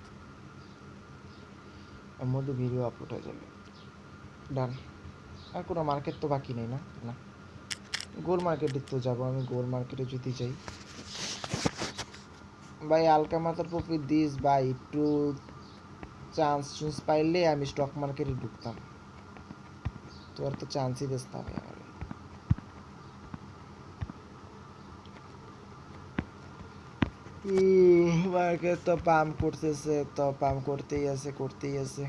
এর মধ্যে ভিডিও আপলোড হয়ে যাবে। ডান। আর কোনো মার্কেট তো বাকি নেই না? না, গোল মার্কেটে তো যাবো আমি, গোল মার্কেটে যদি যাই ভাই হালকা মাথার প্রফিট দিস ভাই, একটু চান্স চুন্স পাইলে আমি স্টক মার্কেটে ঢুকতাম, তো আর তো চান্সই দিস না ভাই আমার। মার্কেট তো পাম্প করতেছে, তো পাম্প করতেই আছে করতেই আছে।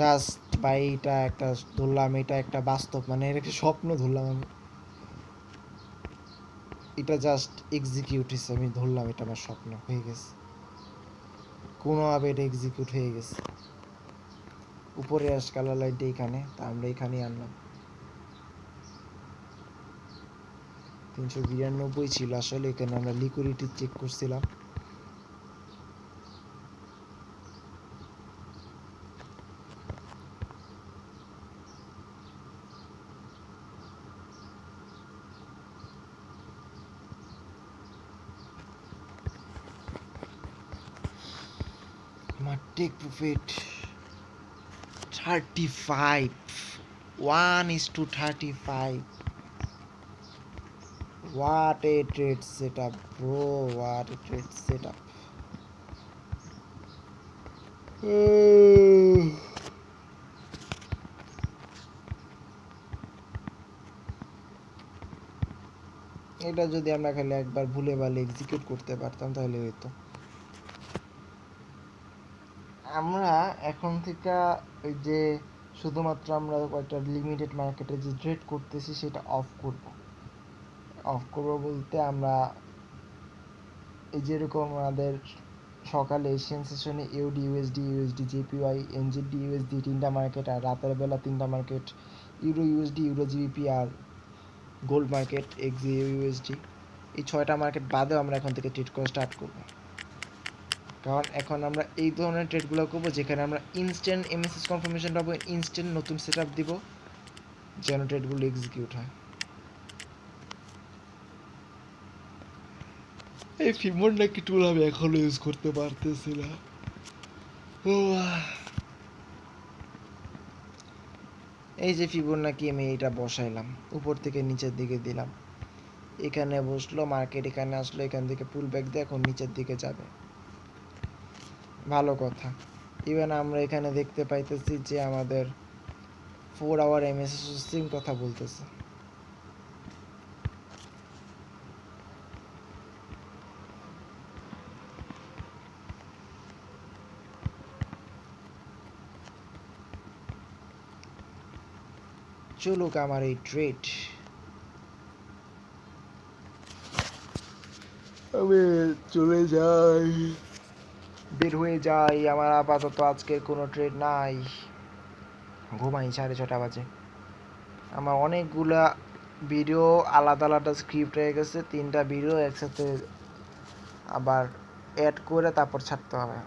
জাস্ট ভাই এটা একটা ধরলাম, এটা একটা বাস্তব, মানে এর একটা স্বপ্ন ধরলাম আমি, এটা জাস্ট এক্সিকিউট হয়েছে, আমি ধরলাম এটা আমার স্বপ্ন হয়ে গেছে, কোনোভাবে এটা এক্সিকিউট হয়ে গেছে। উপরে আস কালার লাইটটা এখানে, তা আমরা এখানেই আনলাম। 392 ছিল আসলে, এখানে আমরা লিকুইডিটি চেক করছিলাম। আমার take profit 35, 1:35. What a trade setup, bro. What a trade setup. এটা যদি আমরা খালি একবার ভুলে ভালে এক্সিকিউট করতে পারতাম তাহলে হইতো। আমরা এখন থেকে ওই যে শুধুমাত্র আমরা কয়েকটা লিমিটেড মার্কেটে যে ট্রেড করতেছি সেটা অফ করব। অফ করব বলতে আমরা এই যেরকম আমাদের সকালে এশিয়ান সেশনে AUD USD USD JPY NZD USD 3টা মার্কেট, আর রাতের বেলা 3টা market euro USD euro GBP আর গোল্ড মার্কেট এক্সি ইউএসডি, এই 6টা মার্কেট বাদেও আমরা এখন থেকে ট্রেড করা স্টার্ট করব। কারণ এখন আমরা এই ধরনের ট্রেডগুলো করবো যেখানে আমরা ইনস্ট্যান্ট এমএসএস কনফার্মেশন পাবো, ইনস্ট্যান্ট নতুন সেট আপ দিব, যেন ট্রেডগুলো এক্সিকিউট হয়। এই ফিবোনাকি টুল আমি এখনো ইউজ করতে পারতেছি না। এই যে ফিবোনাকি আমি এটা বসাইলাম, উপর থেকে নিচের দিকে দিলাম, এখানে বসলো মার্কেট, এখানে আসলো, এখান থেকে পুল ব্যাক দিয়ে এখন নিচের দিকে যাবে, ভালো কথা। ইভেন আমরা এখানে দেখতে পাইতেছি যে আমাদের 4 আওয়ার এমএসএস সিম কথা বলতেছে। চলুক আমার এই ট্রেড, আমি চলে যাই, বের হয়ে যাই। আমার আপাতত আজকের কোনো ট্রেড নাই, ঘুমাই, 6:30 বাজে। আমার অনেকগুলা ভিডিও আলাদা আলাদা স্ক্রিপ্ট হয়ে গেছে, 3টা ভিডিও একসাথে আবার অ্যাড করে তারপর ছাড়তে হবে।